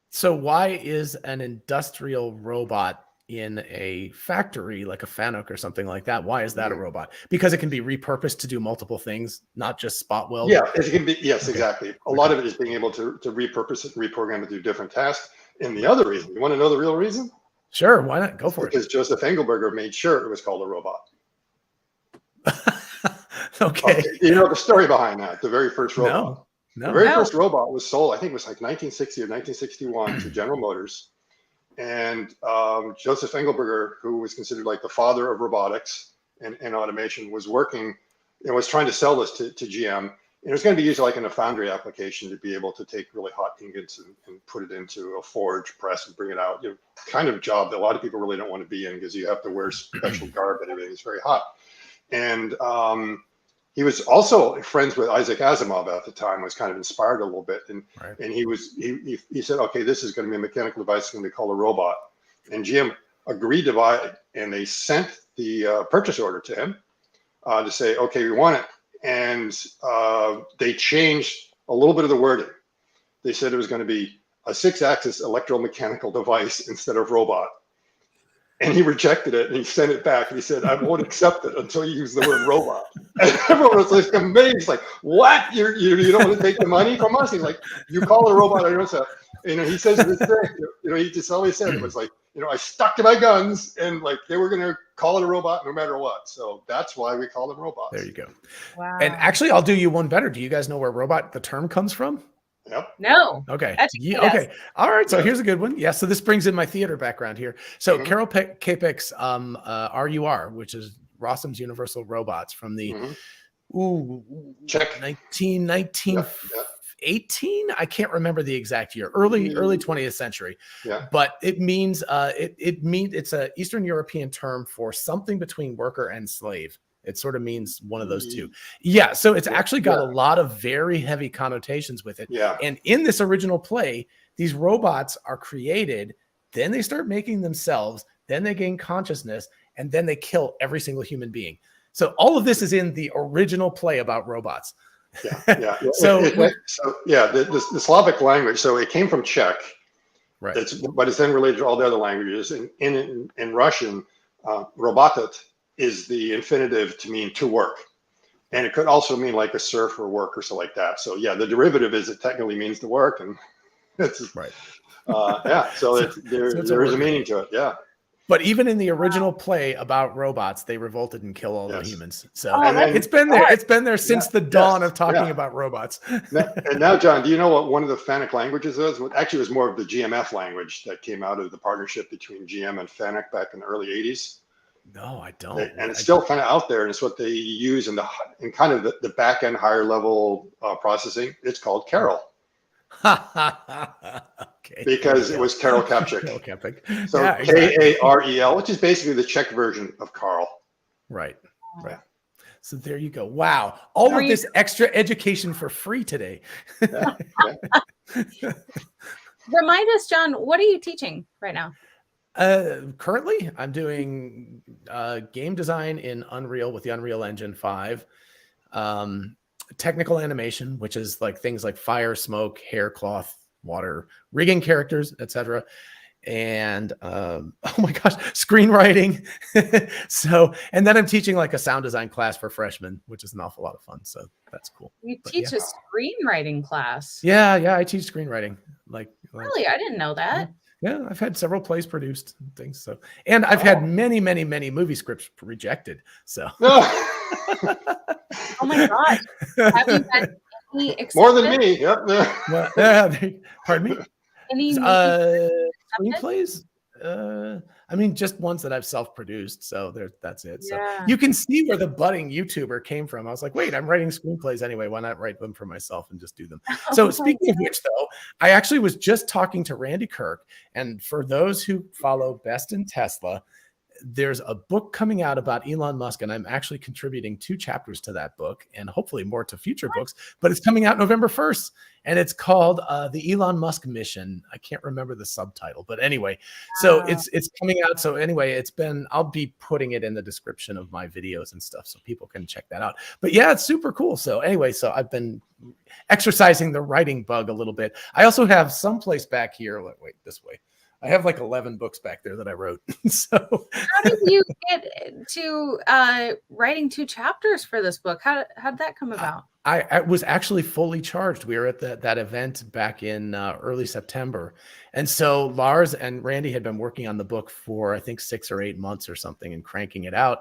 So why is an industrial robot in a factory like a Fanuc or something like that? Why is that a robot? Because it can be repurposed to do multiple things, not just spot weld. Yeah, it can be. Yes, exactly. A lot of it is being able to repurpose it, reprogram it to do different tasks. And the other reason, you want to know the real reason? Sure, why not? Go for it. Because Joseph Engelberger made sure it was called a robot. Okay. You know the story behind that, the very first robot. No. The very first robot was sold, I think it was like 1960 or 1961 to General Motors. And Joseph Engelberger, who was considered like the father of robotics and automation, was working and was trying to sell this to GM. And it's going to be used like in a foundry application to be able to take really hot ingots and put it into a forge press and bring it out. You know, kind of job that a lot of people really don't want to be in because you have to wear special garb and everything. It's very hot. And he was also friends with Isaac Asimov at the time, was kind of inspired a little bit. And and he said, okay, this is going to be a mechanical device, it's going to be called a robot. And GM agreed to buy it, and they sent the purchase order to him to say, okay, we want it. And they changed a little bit of the wording. They said it was going to be a 6-axis electromechanical device instead of robot. And he rejected it, and he sent it back, and he said, I won't accept it until you use the word robot. And everyone was like amazed, like, what? You don't want to take the money from us? He's like, you call it a robot, I don't know. You know, he says this thing, you know, he just always said it was like, you know, I stuck to my guns, and like they were going to call it a robot no matter what. So that's why we call them robots. There you go. Wow. And actually, I'll do you one better. Do you guys know where robot, the term, comes from? Yep. No. Okay. Educate Okay. us. All right. So here's a good one. Yeah. So this brings in my theater background here. So Carol Capek's RUR, which is Rossum's Universal Robots from the Check 1918. I can't remember the exact year. Early 20th century. Yeah. But it means it means it's a Eastern European term for something between worker and slave. It sort of means one of those two. Yeah. So it's actually got a lot of very heavy connotations with it. Yeah. And in this original play, these robots are created, then they start making themselves, then they gain consciousness, and then they kill every single human being. So all of this is in the original play about robots. Yeah. So the Slavic language, so it came from Czech. Right. But it's then related to all the other languages. In Russian, robotat is the infinitive to mean to work. And it could also mean like a serf or work or so like that. So yeah, the derivative is it technically means to work, and it's right. So there is a meaning to it. Yeah. But even in the original play about robots, they revolted and killed all the humans. So then, it's been there. It's been there since the dawn of talking about robots. And now, John, do you know what one of the FANUC languages is? Well, actually, it was more of the GMF language that came out of the partnership between GM and FANUC back in the early 80s. No, I don't. And it's still kind of out there, and it's what they use in kind of the back end higher level processing. It's called Carol. Okay. Because it was Karel Kapchik. Karel Kapchik. So Karel, which is basically the Czech version of Carl. Right. So there you go. Wow. All of this extra education for free today. Remind us, John, what are you teaching right now? Currently, I'm doing game design in Unreal with the Unreal Engine 5. Technical animation, which is like things like fire, smoke, hair, cloth, water, rigging characters, etc. And oh my gosh, screenwriting. So, and then I'm teaching like a sound design class for freshmen, which is an awful lot of fun. So that's cool. You teach a screenwriting class? Yeah, I teach screenwriting. Like really, I didn't know that. Yeah, I've had several plays produced and things. So, and I've had many movie scripts rejected. So. Oh my God. Have you had any more than me? Yep. Well, pardon me. Any screenplays? I mean, just ones that I've self-produced. So that's it. So you can see where the budding YouTuber came from. I was like, wait, I'm writing screenplays anyway. Why not write them for myself and just do them? So speaking of which, though, I actually was just talking to Randy Kirk. And for those who follow Best in Tesla, there's a book coming out about Elon Musk, and I'm actually contributing 2 chapters to that book and hopefully more to future books, but it's coming out November 1st, and it's called The Elon Musk Mission. I can't remember the subtitle, but anyway, so it's coming out. So anyway, I'll be putting it in the description of my videos and stuff so people can check that out. But yeah, it's super cool. So anyway, so I've been exercising the writing bug a little bit. I also have someplace back here, wait, this way. I have like 11 books back there that I wrote. So how did you get to writing 2 chapters for this book? How did that come about? I was actually fully charged. We were at that event back in early September. And so Lars and Randy had been working on the book for, I think, 6 or 8 months or something and cranking it out.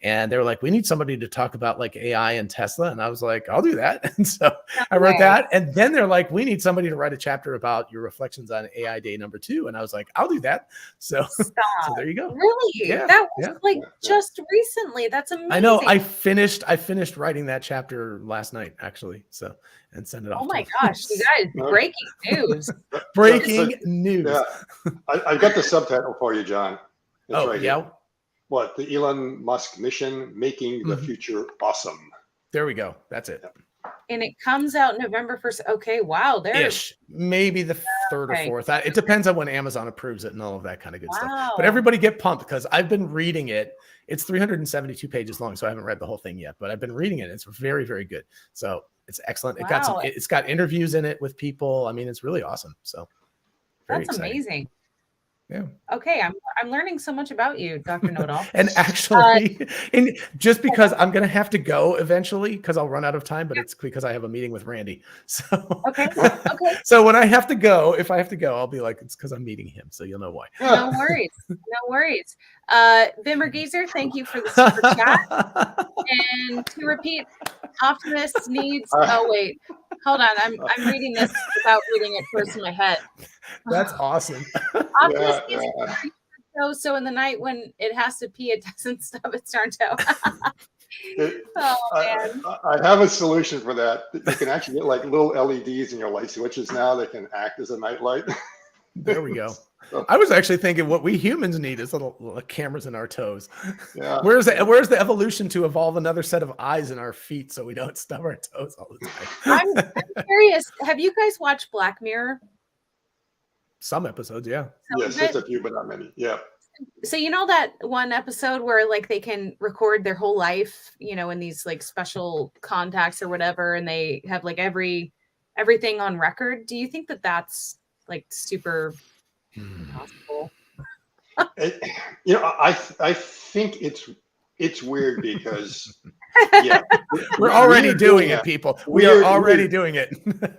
and they were like, we need somebody to talk about like AI and Tesla. And I was like, I'll do that. And so I wrote that. And then they're like, we need somebody to write a chapter about your reflections on AI Day #2. And I was like, I'll do that. So there you go. Really? Yeah, That was just recently. That's amazing. I know. I finished writing that chapter last night, actually. So, and send it off. Oh my gosh, you guys, breaking news. Breaking news. Yeah. I got the subtitle for you, John. It's right yeah. here. What? The Elon Musk mission, making the future awesome. There we go. That's it. And it comes out November 1st. Okay, wow. Maybe the 3rd or 4th. It depends on when Amazon approves it and all of that kind of good stuff. But Wow. everybody get pumped because I've been reading it. It's 372 pages long, so I haven't read the whole thing yet, but I've been reading it. It's very, very good. So it's excellent. Wow. It's got interviews in it with people. I mean, it's really awesome. So very That's exciting. amazing. Yeah. Okay, I'm learning so much about you, Dr. Know-it-all. And actually, and just because I'm going to have to go eventually because I'll run out of time, but it's because I have a meeting with Randy. So Okay. So when I have to go, if I have to go, I'll be like, it's because I'm meeting him. So you'll know why. No worries. No worries. Vimmer Geezer, thank you for the super chat. And to repeat, Optimus needs. Oh wait, hold on. I'm reading this without reading it first in my head. That's awesome. Optimus needs so in the night when it has to pee, it doesn't stub its darn toe. Oh man. I have a solution for that. You can actually get like little LEDs in your light switches now that can act as a night light. There we go. I was actually thinking what we humans need is little cameras in our toes. Yeah. Where's the evolution to evolve another set of eyes in our feet so we don't stub our toes all the time? I'm curious. Have you guys watched Black Mirror? Some episodes, yeah. Yes, just a few, but not many. Yeah. So you know that one episode where like they can record their whole life, in these like special contacts or whatever, and they have like everything on record. Do you think that that's like super possible? I think it's weird because we're already doing it, people. We are already doing it.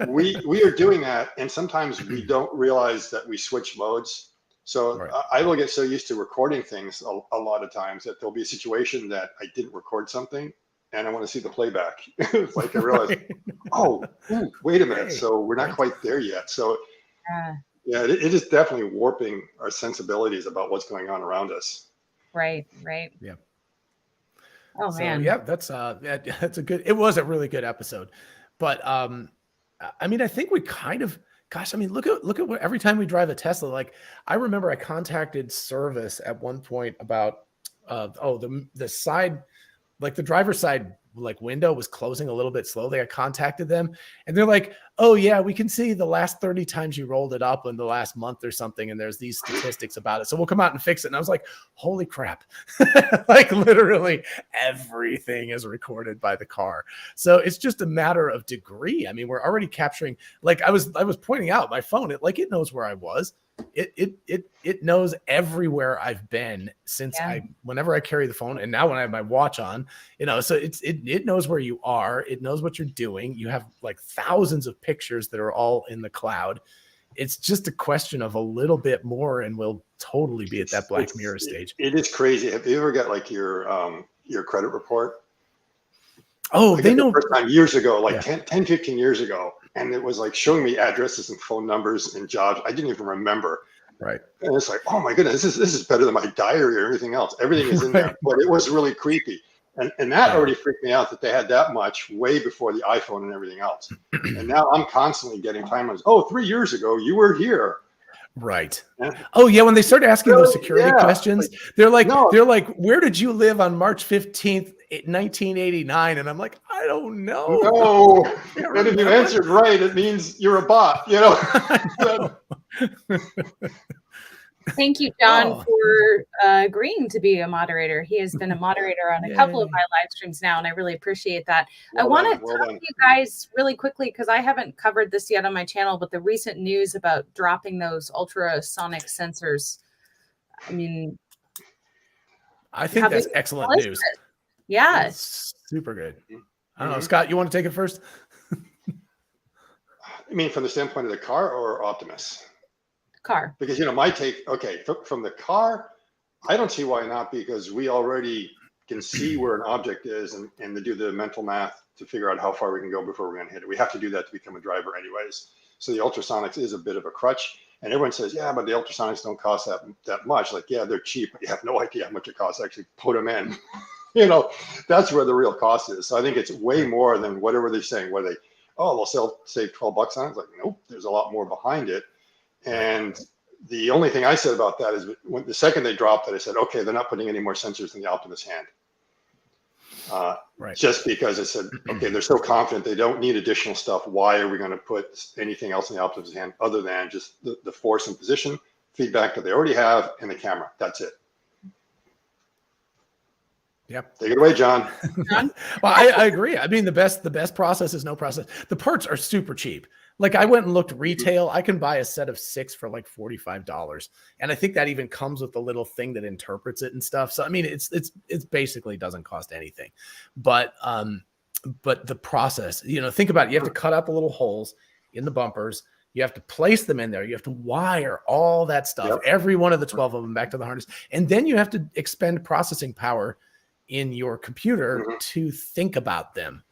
we are doing that, and sometimes we don't realize that we switch modes. So I will get so used to recording things a lot of times that there'll be a situation that I didn't record something and I want to see the playback. It's like I realize, wait a minute. So we're not quite there yet. So it is definitely warping our sensibilities about what's going on around us. Right. Yeah. Oh man. Yeah, that's it was a really good episode. But I mean, I think we kind of, gosh, I mean, look at what every time we drive a Tesla, like I remember I contacted service at one point about the side, like the driver's side like window was closing a little bit slowly. I contacted them and they're like, oh yeah, we can see the last 30 times you rolled it up in the last month or something. And there's these statistics about it. So we'll come out and fix it. And I was like, holy crap. Like literally everything is recorded by the car. So it's just a matter of degree. I mean, we're already capturing, like I was pointing out my phone, it knows where I was. It knows everywhere I've been since whenever I carry the phone, and now when I have my watch on, so it knows where you are. It knows what you're doing. You have like thousands of pictures that are all in the cloud. It's just a question of a little bit more, and we'll totally be at that Black Mirror stage. It is crazy. Have you ever got like your credit report? Oh, they know. The first time years ago, like 10, 15 years ago. And it was like showing me addresses and phone numbers and jobs I didn't even remember. Right. And it's like, oh my goodness, this is better than my diary or everything else. Everything is in there. But it was really creepy. And that already freaked me out that they had that much way before the iPhone and everything else. And now I'm constantly getting timelines. Oh, 3 years ago, you were here. Right. Yeah. Oh yeah. When they start asking those security questions, they're like, where did you live on March 15th, 1989? And I'm like, I don't know. No. And if you answered right, it means you're a bot, Thank you, John, for agreeing to be a moderator. He has been a moderator on a couple of my live streams now, and I really appreciate that. I want to tell you guys really quickly, because I haven't covered this yet on my channel, but the recent news about dropping those ultrasonic sensors. I mean, I think that's excellent news. Yeah. That's super good. I don't know, Scott, you want to take it first? I mean, from the standpoint of the car or Optimus? Car. Because my take, from the car, I don't see why not, because we already can see where an object is and to do the mental math to figure out how far we can go before we're going to hit it. We have to do that to become a driver anyways. So the ultrasonics is a bit of a crutch. And everyone says, yeah, but the ultrasonics don't cost that much. Like, yeah, they're cheap, but you have no idea how much it costs to actually put them in. That's where the real cost is. So I think it's way more than whatever they're saying, where they'll save $12 on it. It's like, nope, there's a lot more behind it. And the only thing I said about that is when the second they dropped it, I said, okay, they're not putting any more sensors in the Optimus hand. Just because I said, okay, they're so confident they don't need additional stuff. Why are we going to put anything else in the Optimus hand other than just the force and position feedback that they already have in the camera? That's it. Yep. Take it away, John. Well, I agree. I mean, the best process is no process. The parts are super cheap. Like, I went and looked retail. I can buy a set of 6 for like $45. And I think that even comes with the little thing that interprets it and stuff. So, I mean, it's basically doesn't cost anything, but the process, think about it. You have to cut out the little holes in the bumpers. You have to place them in there. You have to wire all that stuff, every one of the 12 of them back to the harness. And then you have to expend processing power in your computer to think about them.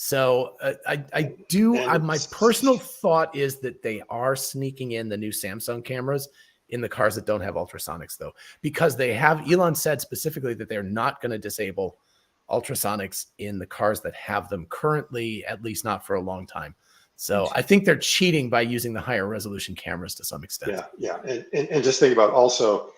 So my personal thought is that they are sneaking in the new Samsung cameras in the cars that don't have ultrasonics, though, because Elon said specifically that they're not going to disable ultrasonics in the cars that have them currently, at least not for a long time. So I think they're cheating by using the higher resolution cameras to some extent. Yeah. And just think about also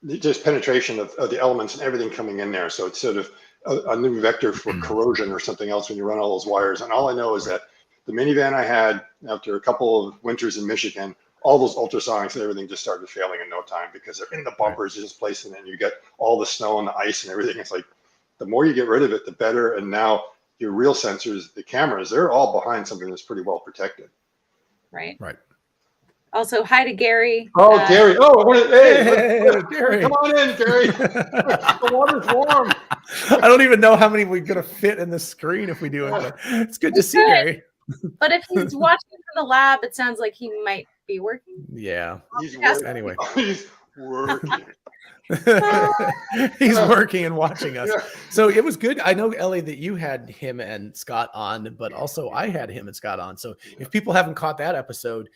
just penetration of the elements and everything coming in there. So it's sort of a new vector for corrosion or something else when you run all those wires. And all I know is that the minivan I had after a couple of winters in Michigan, all those ultrasonics and everything just started failing in no time because they're in the bumpers, you just place it in, you get all the snow and the ice and everything. It's like, the more you get rid of it, the better. And now your real sensors, the cameras, they're all behind something that's pretty well protected. Right. Also, hi to Gary. Oh, Gary. Oh, Hey, Gary. Come on in, Gary. The water's warm. I don't even know how many we're going to fit in the screen if we do it, but it's good to see Gary. But if he's watching from the lab, it sounds like he might be working. Yeah. He's working. Anyway. He's working. He's working and watching us. So it was good. I know, Ellie, that you had him and Scott on, but also I had him and Scott on. So if people haven't caught that episode,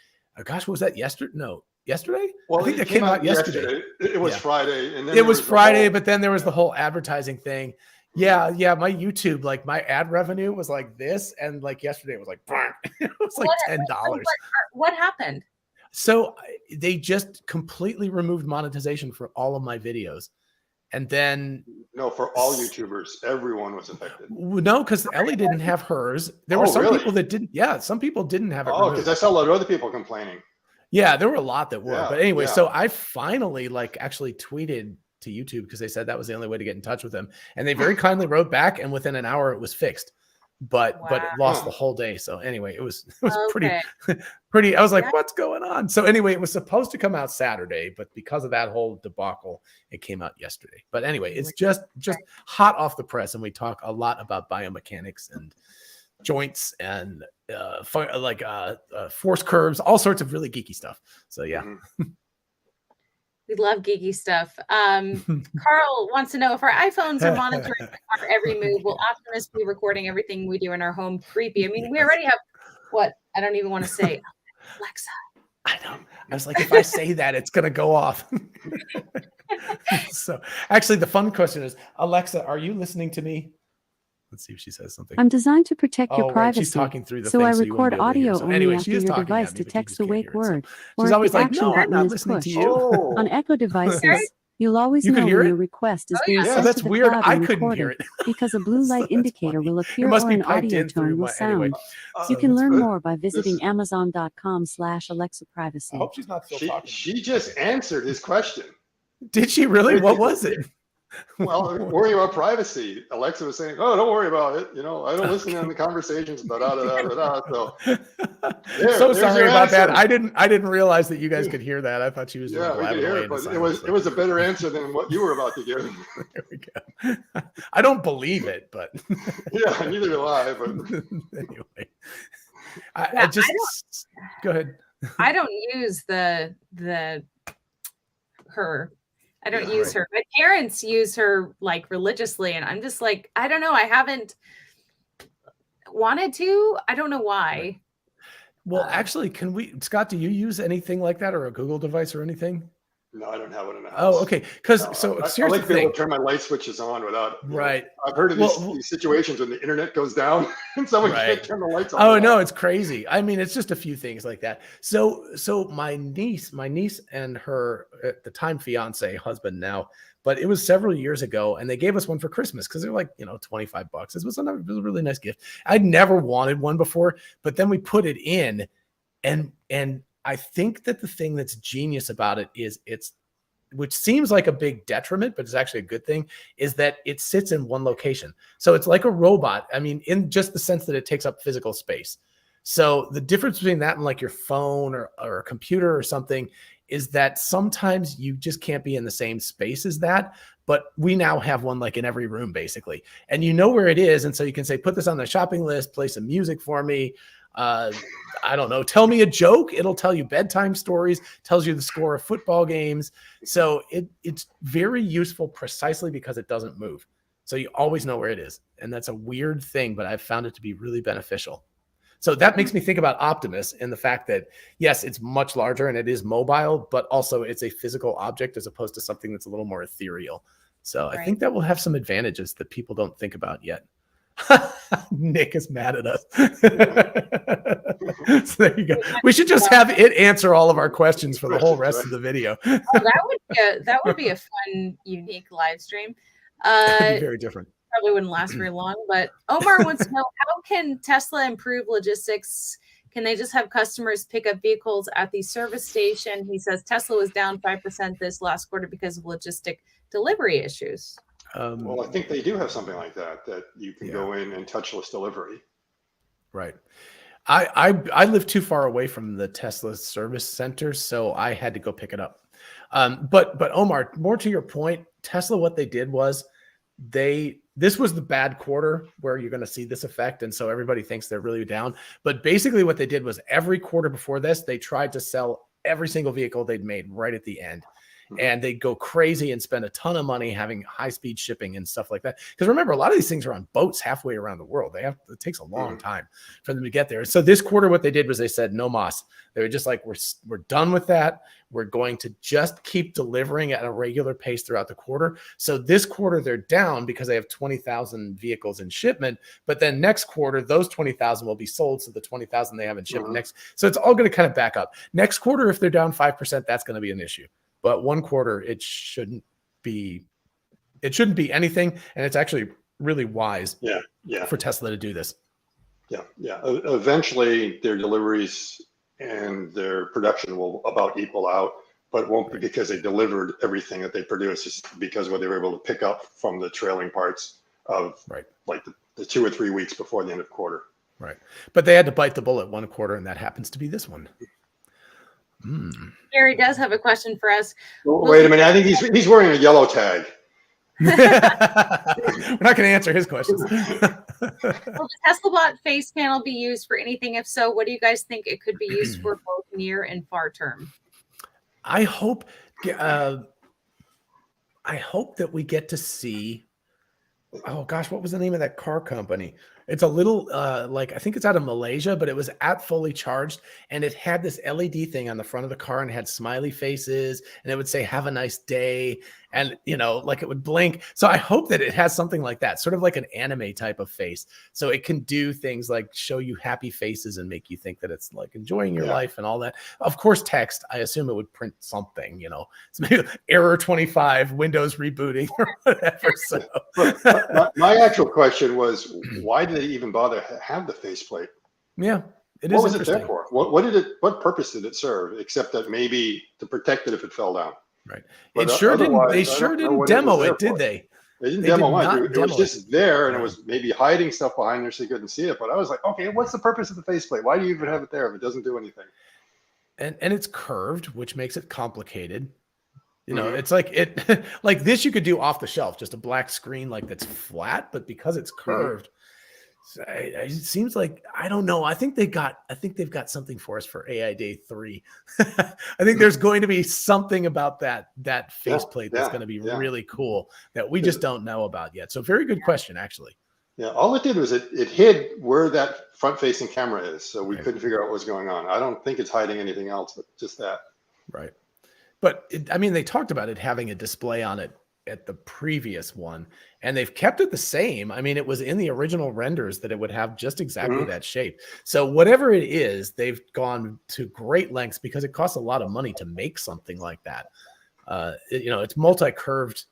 gosh, what was that yesterday? No, yesterday? Well, I think that came out yesterday. It was Friday. And then it was Friday, but then there was the whole advertising thing. Yeah. My YouTube, like my ad revenue was like this. And like yesterday it was like, it was like $10. What happened? So they just completely removed monetization for all of my videos. And then no, for all YouTubers, everyone was affected. No, because Ellie didn't have hers. There were some people that didn't. Yeah, some people didn't have it. Oh, because I saw a lot of other people complaining. Yeah, there were a lot that were. But anyway, so I finally actually tweeted to YouTube because they said that was the only way to get in touch with them, and they very kindly wrote back, and within an hour it was fixed. But it lost the whole day. So anyway, it was pretty. I was like, what's going on? So anyway, it was supposed to come out Saturday, but because of that whole debacle, it came out yesterday. But anyway, it's just hot off the press, and we talk a lot about biomechanics and joints and force curves, all sorts of really geeky stuff. So yeah. We love geeky stuff. Carl wants to know if our iPhones are monitoring our every move. Will Optimus be recording everything we do in our home? Creepy. I mean, we already have what? I don't even want to say. Alexa. I know. I was like, if I say that, it's going to go off. So actually, the fun question is, Alexa, are you listening to me? Let's see if she says something. I'm designed to protect your privacy. She's talking through the so thing, I so you record wouldn't be able to hear. audio So only anyway, after she is your talking device at me, but you detects just a can't wake hear it. word. She's or always the like, action no, I'm button not is listening pushed. to you. On Echo devices, you'll always You know can when hear your it? request is being Yeah, sent that's to the weird. cloud I and couldn't hear recorded it. because a blue light That's indicator funny. will It appear must or be an piped audio in through tone will my sound. anyway. You can learn good. more by visiting Amazon.com/Alexa I privacy. hope she's not still talking. She just answered his question. Did she really? What was it? Well, worrying about privacy. Alexa was saying, "Oh, don't worry about it. I don't listen in the conversations." So, So sorry about that. answer. I didn't realize that you guys could hear that. I thought she was just We could blabbing hear away it, in the but silence. it was a better answer than what you were about to give. There we go. I don't believe it, but Yeah, neither do I. But anyway, I just go ahead. I don't use her I don't Yeah. use Right. her. My parents use her like religiously, and I'm just like, I don't know. I haven't wanted to. I don't know why. Well, actually, Scott, do you use anything like that or a Google device or anything? No, I don't have one in the Oh, house. okay. No, Because so I here's like the to be able thing. to turn my light switches on without, Right. I've heard of Well, these situations when the internet goes down and someone right. can't turn the lights on. Oh and no, off. it's crazy. I mean, it's just a few things like that. So my niece and her at the time fiance, husband now, but it was several years ago, and they gave us one for Christmas because they're like, $25. It was a really nice gift. I'd never wanted one before, but then we put it in, and I think that the thing that's genius about it is which seems like a big detriment, but it's actually a good thing, is that it sits in one location. So it's like a robot. I mean, in just the sense that it takes up physical space. So the difference between that and like your phone or a computer or something is that sometimes you just can't be in the same space as that. But we now have one like in every room, basically. And you know where it is. And so you can say, put this on the shopping list, play some music for me. I don't know, tell me a joke. It'll tell you bedtime stories, tells you the score of football games. So it's very useful precisely because it doesn't move. So you always know where it is. And that's a weird thing, but I've found it to be really beneficial. So that makes me think about Optimus and the fact that, yes, it's much larger and it is mobile, but also it's a physical object as opposed to something that's a little more ethereal. So I think that will have some advantages that people don't think about yet. Nick is mad at us. So there you go. We should just have it answer all of our questions for the whole rest of the video. That would be a fun, unique live stream. That'd be very different. Probably wouldn't last very long, but Omar wants to know, how can Tesla improve logistics? Can they just have customers pick up vehicles at the service station? He says Tesla was down 5% this last quarter because of logistic delivery issues. Well, I think they do have something like that you can go in and touchless delivery. Right. I live too far away from the Tesla service center, so I had to go pick it up. But Omar, more to your point, Tesla, what they did was this was the bad quarter where you're going to see this effect. And so everybody thinks they're really down. But basically what they did was every quarter before this, they tried to sell every single vehicle they'd made right at the end. And they'd go crazy and spend a ton of money having high-speed shipping and stuff like that. Because remember, a lot of these things are on boats halfway around the world. It takes a long time for them to get there. So this quarter, what they did was they said, no mas. They were just like, we're done with that. We're going to just keep delivering at a regular pace throughout the quarter. So this quarter, they're down because they have 20,000 vehicles in shipment. But then next quarter, those 20,000 will be sold. So the 20,000 they have in shipment next. So it's all going to kind of back up. Next quarter, if they're down 5%, that's going to be an issue. But one quarter, it shouldn't be anything. And it's actually really wise for Tesla to do this. Yeah. Eventually their deliveries and their production will about equal out, but it won't be because they delivered everything that they produced. It's because what they were able to pick up from the trailing parts of like the 2 or 3 weeks before the end of quarter. Right. But they had to bite the bullet one quarter, and that happens to be this one. Gary does have a question for us. Wait a minute. I think he's wearing a yellow tag. We're not going to answer his questions. Will the Teslabot face panel be used for anything? If so, what do you guys think it could be used for, both near and far term? I hope that we get to see. Oh gosh, what was the name of that car company? It's a little I think it's out of Malaysia, but it was at fully charged, and it had this LED thing on the front of the car and had smiley faces, and it would say "Have a nice day," and like it would blink. So I hope that it has something like that, sort of like an anime type of face, so it can do things like show you happy faces and make you think that it's like enjoying your life and all that. Of course, text. I assume it would print something. So maybe error 25, Windows rebooting or whatever. So my actual question was, why did they even bother to have the faceplate? Yeah, it is. What was it there for? What purpose did it serve, except that maybe to protect it if it fell down? Right. But They sure didn't demo it, did they? They didn't demo it. It was just there, and it was maybe hiding stuff behind there so you couldn't see it. But I was like, okay, what's the purpose of the faceplate? Why do you even have it there if it doesn't do anything? And it's curved, which makes it complicated. It's like like this you could do off the shelf, just a black screen like that's flat, but because it's curved, So it seems like, I don't know. I think they've got something for us for AI Day 3. I think there's going to be something about that faceplate that's going to be really cool that we just don't know about yet. So very good question, actually. Yeah, all it did was it hid where that front-facing camera is, so we couldn't figure out what was going on. I don't think it's hiding anything else, but just that. Right. But I mean, they talked about it having a display on it at the previous one, and they've kept it the same. I mean, it was in the original renders that it would have just exactly that shape. So whatever it is, they've gone to great lengths because it costs a lot of money to make something like that. It's multi-curved,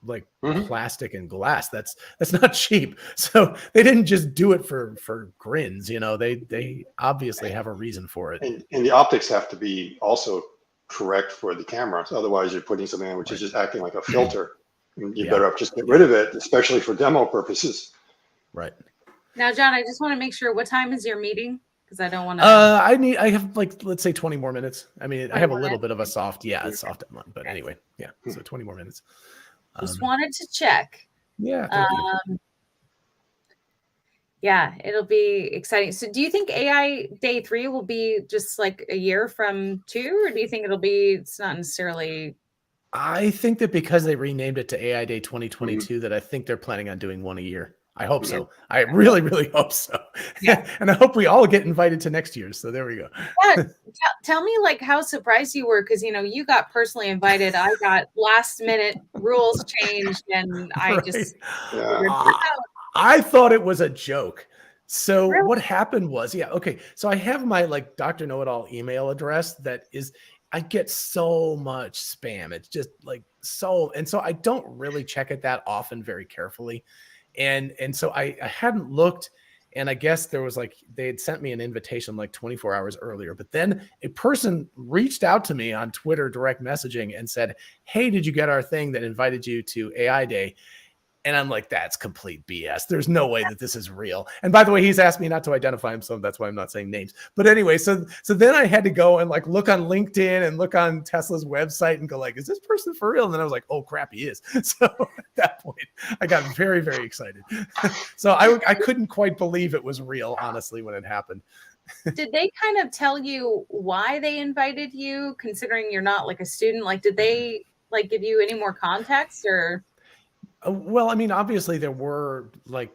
like plastic and glass. That's not cheap. So they didn't just do it for grins. They obviously have a reason for it. And the optics have to be also correct for the camera. So otherwise you're putting something in which is just acting like a filter. And you better just get rid of it, especially for demo purposes. Right. Now, John, I just want to make sure, what time is your meeting? Because I don't want to. I have like, let's say 20 more minutes. I mean, I have a little bit of a soft one, but anyway, yeah. So 20 more minutes. Just wanted to check. Yeah. Thank you. Yeah, it'll be exciting. So do you think AI Day 3 will be just like a year from 2, or do you think it's not necessarily? I think that because they renamed it to AI Day 2022, that I think they're planning on doing one a year. I hope so. I really, really hope so. Yeah. And I hope we all get invited to next year's. So there we go. Yeah. Tell me like how surprised you were, because you got personally invited. I got last minute rules changed, and I just I thought it was a joke. So really? What happened was, so I have my like Dr. Know-It-All email address that is, I get so much spam. It's just like so, and so I don't really check it that often very carefully. And so I hadn't looked, and I guess there was like, they had sent me an invitation like 24 hours earlier, but then a person reached out to me on Twitter direct messaging and said, "Hey, did you get our thing that invited you to AI Day?" And I'm like, that's complete BS. There's no way that this is real. And by the way, he's asked me not to identify him, so that's why I'm not saying names. But anyway, so then I had to go and like look on LinkedIn and look on Tesla's website and go like, is this person for real? And then I was like, oh crap, he is. So at that point, I got very, very excited. So I couldn't quite believe it was real, honestly, when it happened. Did they kind of tell you why they invited you, considering you're not like a student? Like, did they like give you any more context, or? Well, I mean, obviously there were like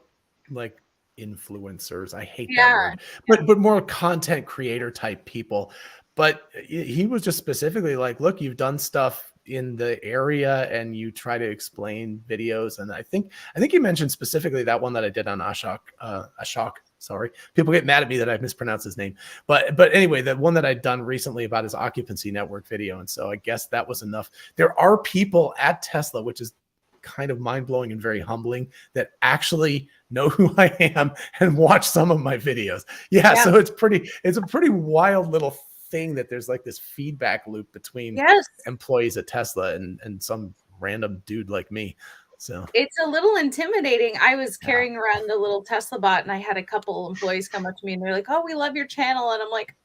influencers. I hate that word, but more content creator type people. But he was just specifically like, look, you've done stuff in the area and you try to explain videos. And I think you mentioned specifically that one that I did on Ashok. Sorry, people get mad at me that I've mispronounced his name. But anyway, the one that I'd done recently about his occupancy network video. And so I guess that was enough. There are people at Tesla, which is kind of mind-blowing and very humbling, that actually know who I am and watch some of my videos. So it's a pretty wild little thing that there's like this feedback loop between employees at Tesla and some random dude like me. So it's a little intimidating. I was carrying around the little Teslabot, and I had a couple employees come up to me and they're like, "Oh, we love your channel." And I'm like,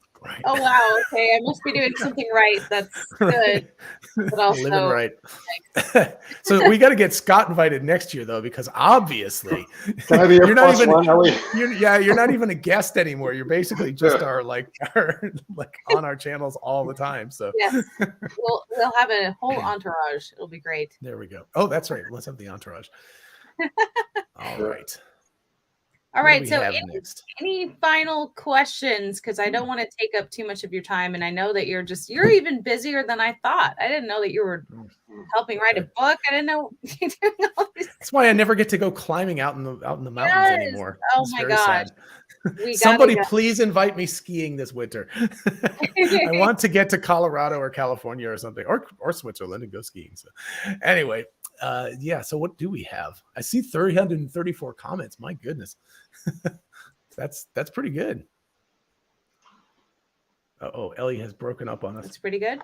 oh wow, okay, I must be doing something right. That's good. But also living right. So we got to get Scott invited next year, though, because obviously you're not even a guest anymore. You're basically just our on our channels all the time. So yes, we'll have a whole entourage. It'll be great. There we go. Oh, that's right. Let's have the entourage. All right. All right. So any final questions? Because I don't want to take up too much of your time. And I know that you're even busier than I thought. I didn't know that you were helping write a book. I didn't know you doing all these. That's why I never get to go climbing out in the mountains anymore. Oh my gosh. Somebody please invite me skiing this winter. I want to get to Colorado or California or something, or Switzerland and go skiing. So anyway, so what do we have? I see 334 comments. My goodness. That's pretty good. Oh, Ellie has broken up on us. That's pretty good.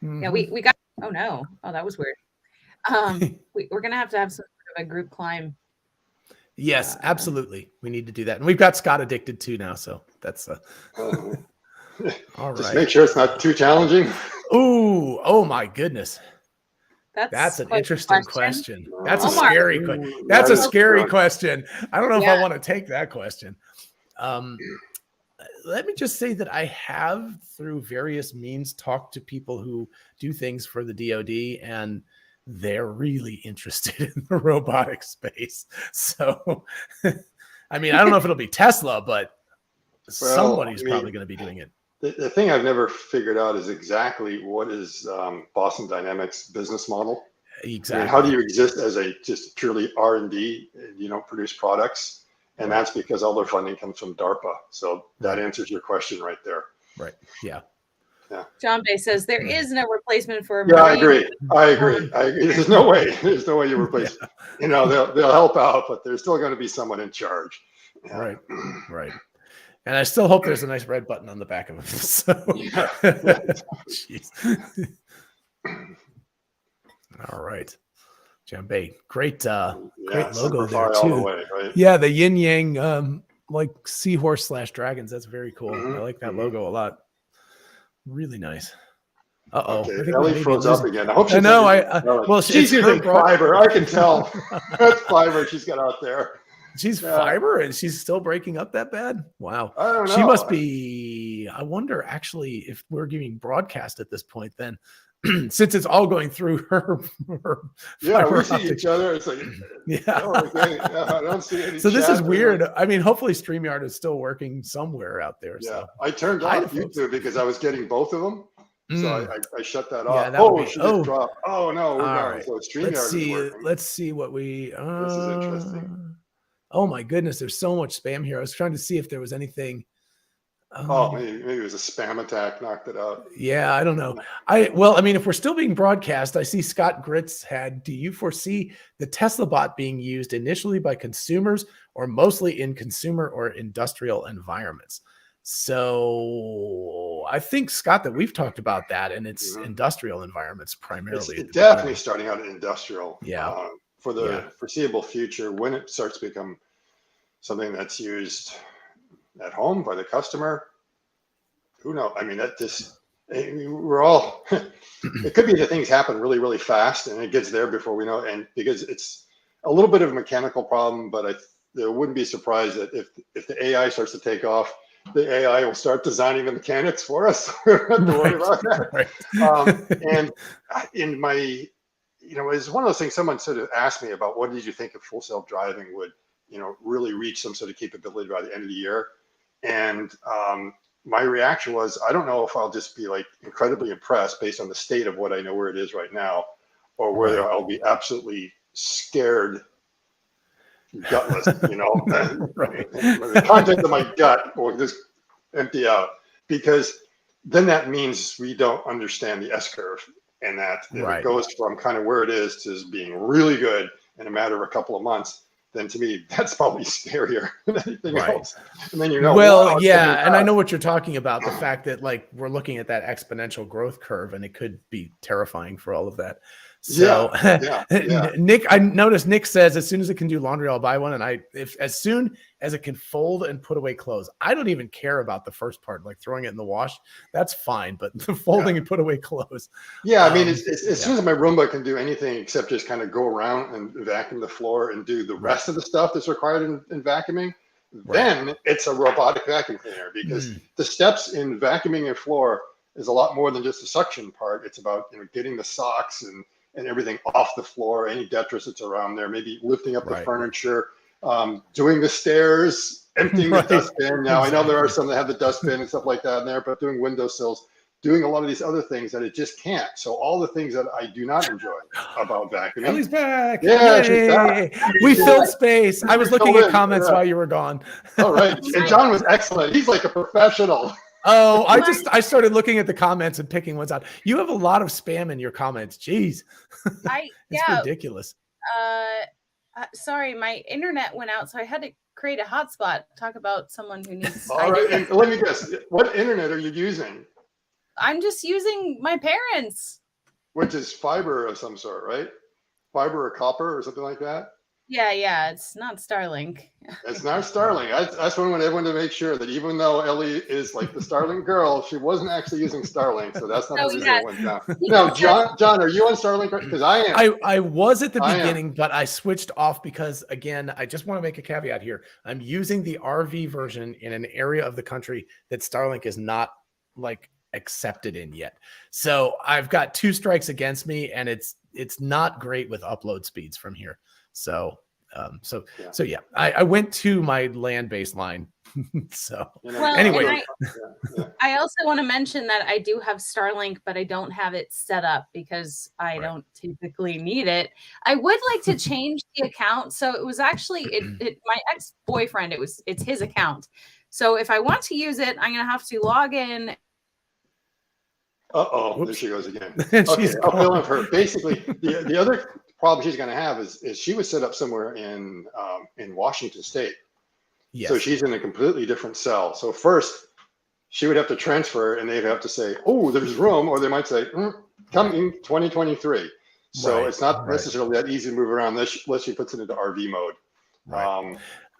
Mm-hmm. Yeah, we got, oh no. Oh, that was weird. We're going to have some sort of a group climb. Yes, absolutely. We need to do that. And we've got Scott addicted too now. So that's all right. Just make sure it's not too challenging. Oh my goodness. That's an quite the interesting question. That's a Omar. scary question. That's a scary question. I don't know if I Yeah. want to take that question. Let me just say that I have, through various means, talked to people who do things for the DoD, and they're really interested in the robotic space. So, I mean, I don't know if it'll be Tesla, but somebody's probably going to be doing it. The thing I've never figured out is exactly what is Boston Dynamics' business model. Exactly. I mean, how do you exist as a just purely R&D? You don't produce products, and that's because all their funding comes from DARPA. So that answers your question right there. Right. Yeah. Yeah. John Bay says there is no replacement for. Yeah, I agree. There's no way. There's no way you replace. You know, they'll help out, but there's still going to be someone in charge. Yeah. Right. Right. And I still hope there's a nice red button on the back of it. So, jeez. All right, Jambay, great logo there too. The way, right? Yeah, the yin yang, like seahorse / dragons. That's very cool. I like that logo a lot. Really nice. Okay, Ellie froze up again. I hope she's well, she's using fiber. I can tell. That's fiber she's got out there. She's fiber and she's still breaking up that bad? Wow. I don't know. She must be, I wonder actually if we're giving broadcast at this point then, since it's all going through her yeah, we see each other. It's like, I don't see any. So this is weird. I mean, hopefully StreamYard is still working somewhere out there. Yeah, so. I turned off YouTube because I was getting both of them. So I shut that off. Yeah, she just dropped. Oh no, we're done. Right. So StreamYard Let's see what we. This is interesting. Oh my goodness, there's so much spam here. I was trying to see if there was anything. Maybe it was a spam attack, knocked it out. Yeah, I don't know. I mean, if we're still being broadcast, I see Scott Gritz had, do you foresee the Teslabot being used initially by consumers or mostly in consumer or industrial environments? So I think, Scott, that we've talked about that, and it's industrial environments primarily. It's definitely starting out in industrial. Yeah. For the foreseeable future, when it starts to become something that's used at home by the customer, who knows? I mean, we're all, it could be that things happen really, really fast and it gets there before we know. And because it's a little bit of a mechanical problem, but I wouldn't be surprised that if the AI starts to take off, the AI will start designing the mechanics for us. We don't have to worry about that. Right. And in my, it's one of those things someone sort of asked me about, what did you think of full self-driving would, really reach some sort of capability by the end of the year? And my reaction was, I don't know if I'll just be like incredibly impressed based on the state of what I know where it is right now, or whether I'll be absolutely scared, gutless, Right. The content of my gut will just empty out, because then that means we don't understand the S-curve. And that if it goes from kind of where it is to being really good in a matter of a couple of months, then to me, that's probably scarier than anything else. And then and I know what you're talking about, the fact that like we're looking at that exponential growth curve and it could be terrifying for all of that. So Nick, I noticed Nick says as soon as it can do laundry, I'll buy one. And as soon as it can fold and put away clothes, I don't even care about the first part, like throwing it in the wash. That's fine, but the folding and put away clothes. Yeah, I mean, as soon as my Roomba can do anything except just kind of go around and vacuum the floor and do the rest of the stuff that's required in vacuuming, then it's a robotic vacuum cleaner, because the steps in vacuuming a floor is a lot more than just the suction part. It's about getting the socks and everything off the floor, any detritus that's around there, maybe lifting up the furniture, doing the stairs, emptying the dustbin. Now, I know there are some that have the dustbin and stuff like that in there, but doing windowsills, doing a lot of these other things that it just can't. So all the things that I do not enjoy about vacuuming. Ellie's back. Yeah, she's back. We filled space. I was looking at comments while you were gone. All right. And John was excellent. He's like a professional. Oh, I started looking at the comments and picking ones out. You have a lot of spam in your comments. Jeez. It's ridiculous. Sorry, my internet went out, so I had to create a hotspot. Talk about someone who needs. All right, and let me guess. What internet are you using? I'm just using my parents'. Which is fiber of some sort, right? Fiber or copper or something like that? Yeah. It's not Starlink. It's not Starlink. That's what I want everyone to make sure that even though Ellie is like the Starlink girl, she wasn't actually using Starlink. So that's not the reason it went down. No, John, are you on Starlink? Because I am. I was at the beginning, but I switched off because, again, I just want to make a caveat here. I'm using the RV version in an area of the country that Starlink is not like accepted in yet. So I've got 2 strikes against me, and it's not great with upload speeds from here. So yeah, I went to my land-based line. So anyway, I also want to mention that I do have Starlink, but I don't have it set up because I don't typically need it. I would like to change the account. So it was actually my ex-boyfriend. It's his account. So if I want to use it, I'm going to have to log in. There she goes again. Okay, I'll fill in her. Basically, the other problem she's going to have is she was set up somewhere in Washington State. Yes. So she's in a completely different cell. So first, she would have to transfer, and they'd have to say, "Oh, there's room," or they might say, "Coming 2023." So it's not necessarily that easy to move around unless she puts it into RV mode. Right.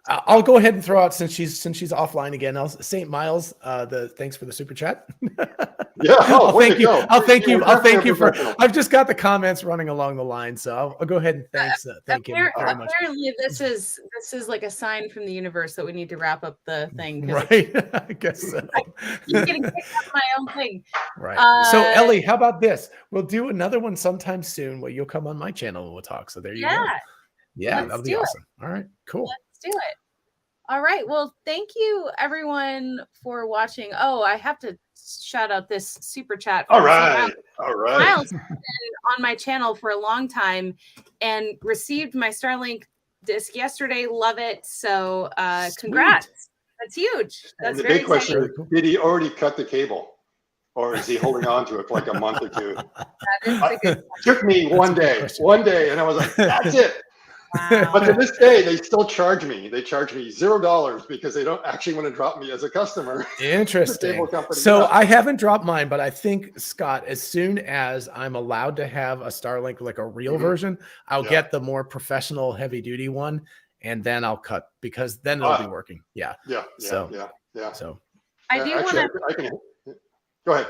I'll go ahead and throw out, since she's offline again. St. Miles, thanks for the super chat. Yeah, thank you. I'll thank you for. I've just got the comments running along the line, so I'll go ahead and thank you very much. Apparently, this is like a sign from the universe that we need to wrap up the thing. Right, I guess so. I'm getting picked up my own thing. Right. So Ellie, how about this? We'll do another one sometime soon where you'll come on my channel and we'll talk. So there you go. Yeah, that'll be awesome. All right, cool. Let's do it. All right. Well, thank you everyone for watching. Oh, I have to shout out this super chat. All right. Miles has been on my channel for a long time and received my Starlink disc yesterday. Love it. So congrats. That's huge. That's the big question is, did he already cut the cable? Or is he holding on to it for like a month or 2? It took me one day, and I was like, that's it. Wow. But to this day, they still charge me. They charge me $0 because they don't actually want to drop me as a customer. Interesting. So I haven't dropped mine, but I think, Scott, as soon as I'm allowed to have a Starlink, like a real version, I'll get the more professional heavy duty one, and then I'll cut, because then it'll be working. Yeah. So I do want to go ahead.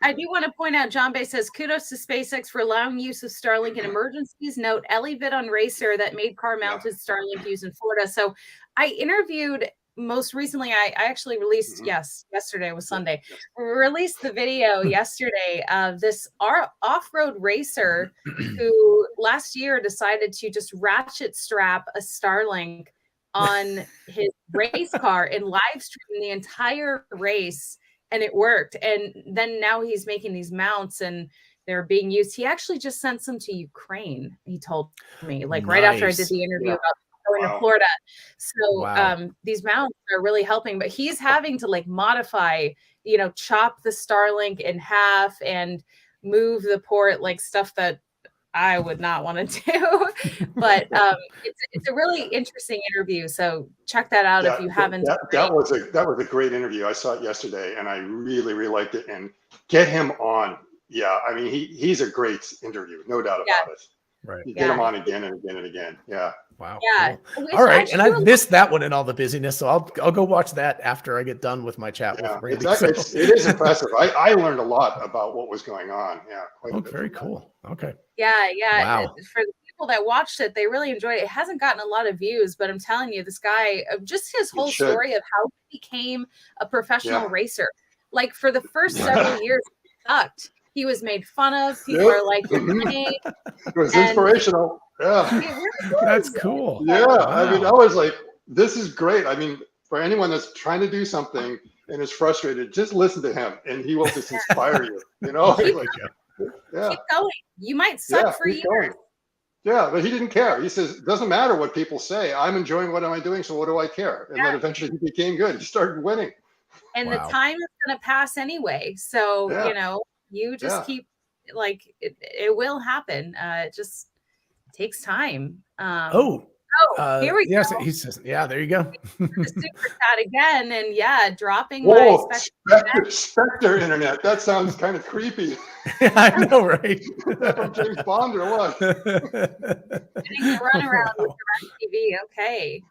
I do want to point out, John Bay says, kudos to SpaceX for allowing use of Starlink in emergencies. Note, Ellie vid on Racer that made car-mounted Starlink use in Florida. So I interviewed most recently, I actually released, yesterday was Sunday. We released the video yesterday of this off-road racer who last year decided to just ratchet strap a Starlink on his race car and live stream the entire race. And it worked. And then now he's making these mounts and they're being used. He actually just sent some to Ukraine. He told me, like right after I did the interview about going to Florida. So these mounts are really helping, but he's having to like modify, chop the Starlink in half and move the port, like stuff that I would not want to do. But it's a really interesting interview. So check that out if you haven't. That was a great interview. I saw it yesterday and I really, really liked it. And get him on. Yeah, I mean he's a great interview, no doubt about it. Right. You get him on again and again and again. Yeah. Wow. Yeah. Cool. All right. And I've missed that one in all the busyness. So I'll go watch that after I get done with my chat with Randy. It is impressive. I learned a lot about what was going on. Yeah. Very cool. Okay. Yeah. Wow. For the people that watched it, they really enjoyed it. It hasn't gotten a lot of views, but I'm telling you, this guy, just his whole story of how he became a professional racer. Like for the first several years, he sucked. He was made fun of. People are like, it was inspirational. Yeah. Really that's cool. Yeah. Wow. I mean, I was like, this is great. I mean, for anyone that's trying to do something and is frustrated, just listen to him and he will just inspire you. Keep going. You might suck for years. Going. Yeah, but he didn't care. He says, it doesn't matter what people say. I'm enjoying what am I doing, so what do I care? And then eventually he became good. He started winning. And the time is going to pass anyway. So, you just keep, like, it will happen. It just takes time. Oh, here we yes, go. he says, yeah, there you go. The super chat again, and yeah, dropping Whoa, my Spectre internet. That sounds kind of creepy. I know, right? Is that from James Bond or what? getting the runaround with Wow. TV. Okay.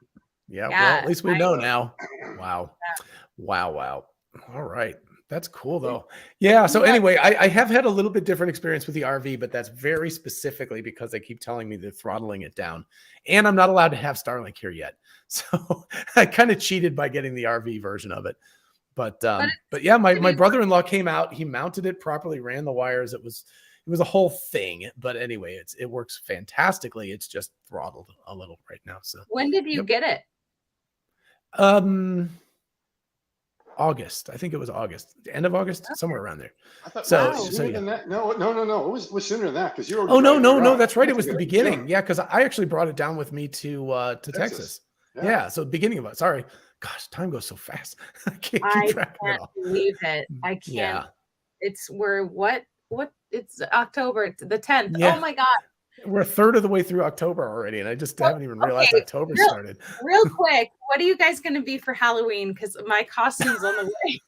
Yeah, well, Yeah, at least we I- know now. Wow. Yeah. Wow. All right. That's cool though. Yeah. So anyway, I have had a little bit different experience with the RV, but that's very specifically because they keep telling me they're throttling it down. And I'm not allowed to have Starlink here yet. So I kind of cheated by getting the RV version of it. But yeah, my brother-in-law came out, he mounted it properly, ran the wires. It was a whole thing. But anyway, it works fantastically. It's just throttled a little right now. So when did you get it? August. I think it was August, the end of August, somewhere around there. I thought So- it was so, sooner yeah. than that. No. It was sooner than that because you were. Oh no, driving around. that's right. It was That's the a good- beginning. Yeah, because I actually brought it down with me to Texas. Yeah. So beginning of it. Sorry. Gosh, time goes so fast. I can't I keep track of it can't all. believe it. I can't. Yeah. It's what? It's October. It's the 10th. Yeah. Oh my God. We're a third of the way through October already, and I just haven't even realized okay, October real- started. Real quick, what are you guys going to be for Halloween? Because my costume's on the way.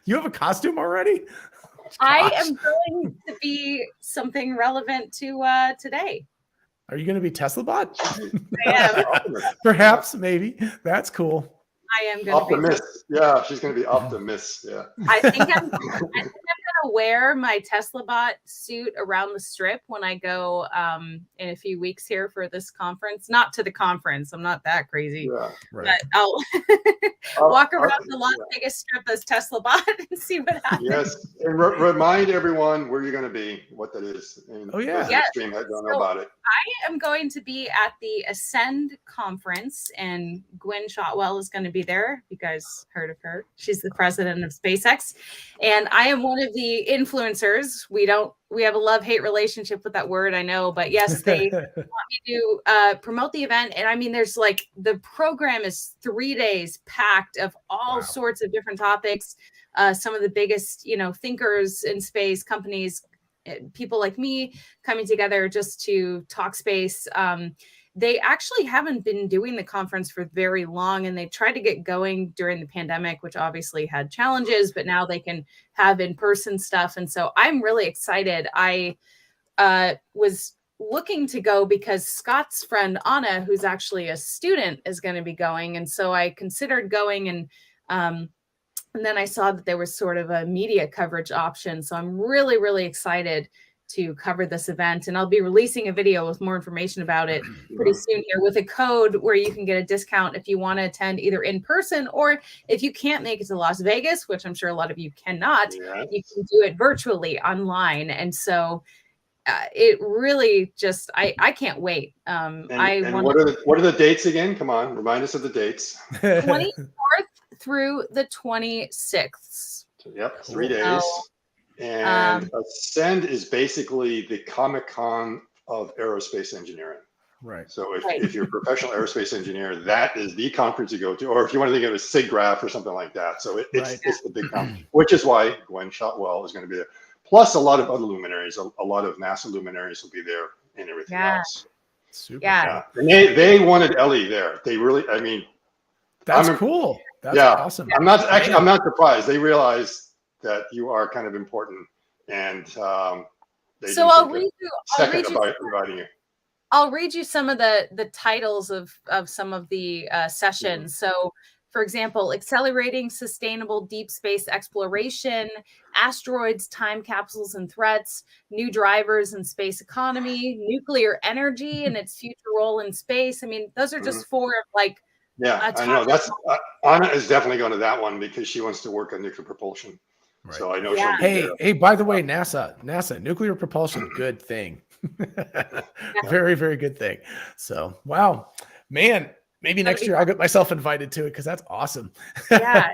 You have a costume already? I Gosh. am going to be something relevant to today. Are you going to be Teslabot? I am. Perhaps, maybe. That's cool. I am going to be. Optimist. Yeah, she's going to be optimist. Yeah. I think I'm going to wear my Teslabot suit around the strip when I go in a few weeks here for this conference. Not to the conference. I'm not that crazy. Yeah. Right. But I'll walk around the Las Vegas strip as Teslabot and see what happens. Yes. And remind everyone where you're going to be, what that is. And Oh, yeah. those in the stream that don't know about it. I am going to be at the Ascend conference, and Gwen Shotwell is going to be there. You guys heard of her? She's the president of SpaceX, and I am one of the influencers. We have a love-hate relationship with that word, I know, but yes, they want me to promote the event. And I mean, there's like the program is 3 days packed of all sorts of different topics. Some of the biggest, thinkers in space, companies, people like me coming together just to talk space. They actually haven't been doing the conference for very long, and they tried to get going during the pandemic, which obviously had challenges, but now they can have in-person stuff. And so I'm really excited. I was looking to go because Scott's friend Anna, who's actually a student, is going to be going. And so I considered going, and then I saw that there was sort of a media coverage option. So I'm really, really excited to cover this event. And I'll be releasing a video with more information about it pretty soon here with a code where you can get a discount if you want to attend either in person, or if you can't make it to Las Vegas, which I'm sure a lot of you cannot, you can do it virtually online. And so it really just, I can't wait. And what are the dates again? Come on, remind us of the dates. 24th through the 26th. Yep, 3 days. And Ascend is basically the Comic-Con of aerospace engineering. Right. So if you're a professional aerospace engineer, that is the conference you go to, or if you want to think of it as SIGGRAPH or something like that. So it's the big conference, which is why Gwen Shotwell is going to be there. Plus a lot of other luminaries, a lot of NASA luminaries will be there and everything else. Super. Yeah. And they wanted Ellie there. They really, I mean, that's cool. That's awesome. I'm not surprised. They realized that you are kind of important, and they so I'll read you. I'll read you some of the titles of some of the sessions. So, for example, accelerating sustainable deep space exploration, asteroids, time capsules and threats, new drivers in space economy, nuclear energy and its future role in space. I mean, those are just four of like. Yeah, I know. That's Anna is definitely going to that one because she wants to work on nuclear propulsion. Right. So I know. Yeah. Hey, by the way, NASA, nuclear propulsion, good thing. Very, very good thing. So, wow, man, maybe next year I'll get myself invited to it because that's awesome. Yeah.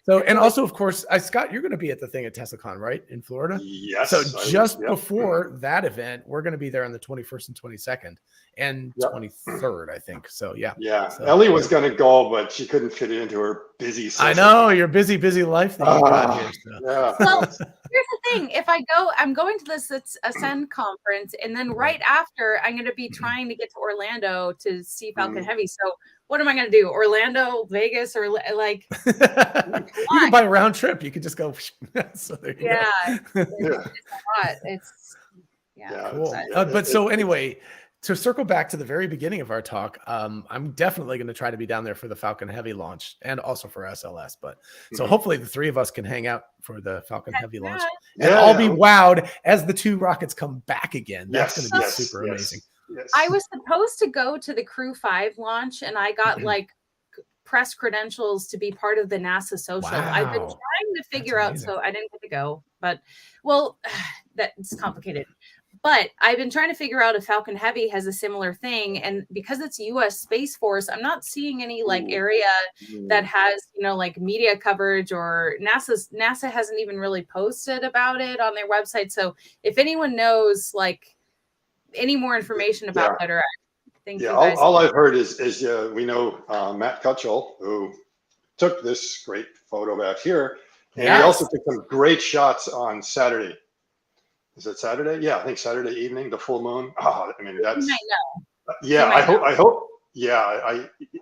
So, and also, of course, Scott, you're going to be at the thing at TeslaCon, right, in Florida? Yes. So just before that event, we're going to be there on the 21st and 22nd and 23rd, I think. So, yeah. Yeah. So, Ellie was going to go, but she couldn't fit it into her busy schedule. I know, your busy life that you got here. So. Yeah. Well, here's the thing. If I'm going to this Ascend conference, and then right after, I'm going to be trying to get to Orlando to see Falcon Heavy. So what am I going to do? Orlando, Vegas, or like? You can buy a round trip. You could just go. So there you go. It's a lot. It's cool. But so anyway, to circle back to the very beginning of our talk, I'm definitely going to try to be down there for the Falcon Heavy launch and also for SLS. But so hopefully the three of us can hang out for the Falcon Heavy launch, and I'll be wowed as the two rockets come back again. That's going to be super amazing. Yes. I was supposed to go to the Crew 5 launch, and I got like press credentials to be part of the NASA social. I've been trying to figure out, so I didn't get to go. But that's complicated. But I've been trying to figure out if Falcon Heavy has a similar thing. And because it's U.S. Space Force, I'm not seeing any like area that has, like media coverage, or NASA hasn't even really posted about it on their website. So if anyone knows like any more information about that, or I think all I've heard is we know Matt Cutchell, who took this great photo back here. And he also took some great shots on Saturday. Is it Saturday? Yeah, I think Saturday evening, the full moon. Oh, I mean, that's. You might know. Yeah, I hope. Yeah,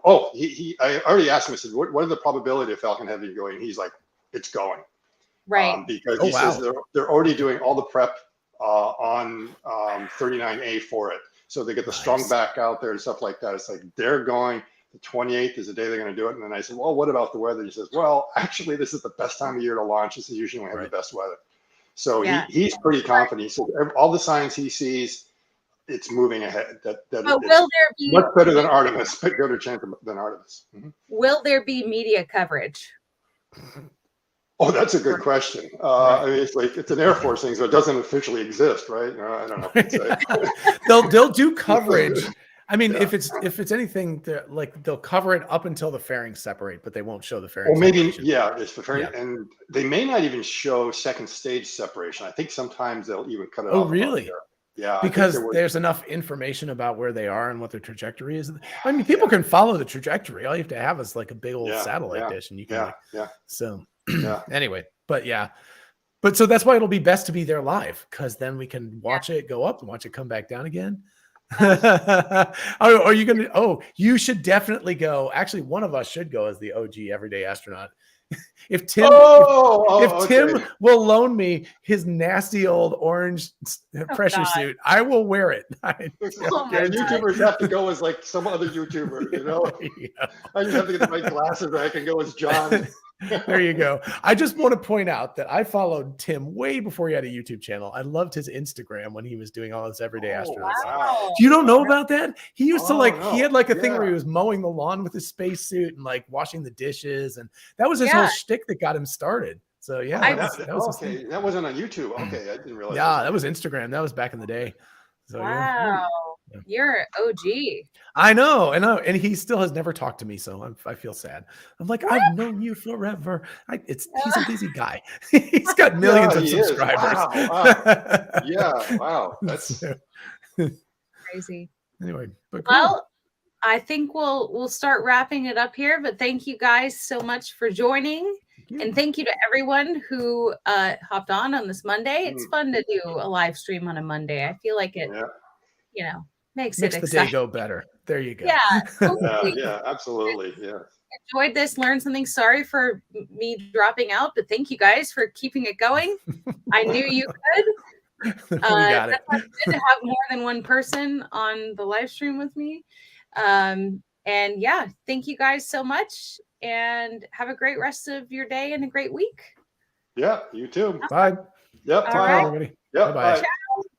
I already asked him. I said, "What are the probability of Falcon Heavy going?" He's like, "It's going." Right. Because he says they're already doing all the prep on 39A for it, so they get the strung back out there and stuff like that. It's like they're going. The 28th is the day they're going to do it. And then I said, "Well, what about the weather?" He says, "Well, actually, this is the best time of year to launch. This is usually when we have the best weather." So he's pretty confident. He said all the signs he sees, it's moving ahead. But will there be much better than Artemis? Better chance than Artemis. Will there be media coverage? Oh, that's a good question. I mean, it's an Air Force thing, so it doesn't officially exist, right? I don't know. They'll do coverage. I mean, if it's anything, they'll cover it up until the fairings separate, but they won't show the fairings. Or maybe, it's the fairing, and they may not even show second stage separation. I think sometimes they'll even cut it off. Oh, really? Yeah, because there's enough information about where they are and what their trajectory is. I mean, people can follow the trajectory. All you have to have is like a big old satellite dish, and you can. So anyway, but so that's why it'll be best to be there live, because then we can watch it go up and watch it come back down again. Are you gonna? Oh, you should definitely go. Actually, one of us should go as the OG everyday astronaut. If Tim, Tim will loan me his nasty old orange pressure suit, I will wear it. YouTubers have to go as like some other YouTuber, I just have to get the right glasses. I can go as John. There you go. I just want to point out that I followed Tim way before he had a YouTube channel. I loved his Instagram when he was doing all his everyday astronaut stuff. You don't know about that? He used to he had like a thing where he was mowing the lawn with his spacesuit and like washing the dishes, and that was his whole shtick that got him started. So that was okay. That wasn't on YouTube. Okay, I didn't realize. Yeah, that was Instagram. That was back in the day. So You're OG. I know, and he still has never talked to me, so I feel sad. I'm like, I've known you forever. He's a busy guy. He's got millions of subscribers. Wow. That's crazy. Anyway, well, I think we'll start wrapping it up here. But thank you guys so much for joining. And thank you to everyone who hopped on this Monday. It's fun to do a live stream on a Monday. I feel like it, makes it the day go better. There you go. Yeah, totally. Absolutely. Yeah. Enjoyed this, learned something. Sorry for me dropping out, but thank you guys for keeping it going. I knew you could. Got it. That's good to have more than one person on the live stream with me. And thank you guys so much, and have a great rest of your day and a great week. Yeah, you too. Bye. Yep. Bye, everybody. Yep. Bye. Bye.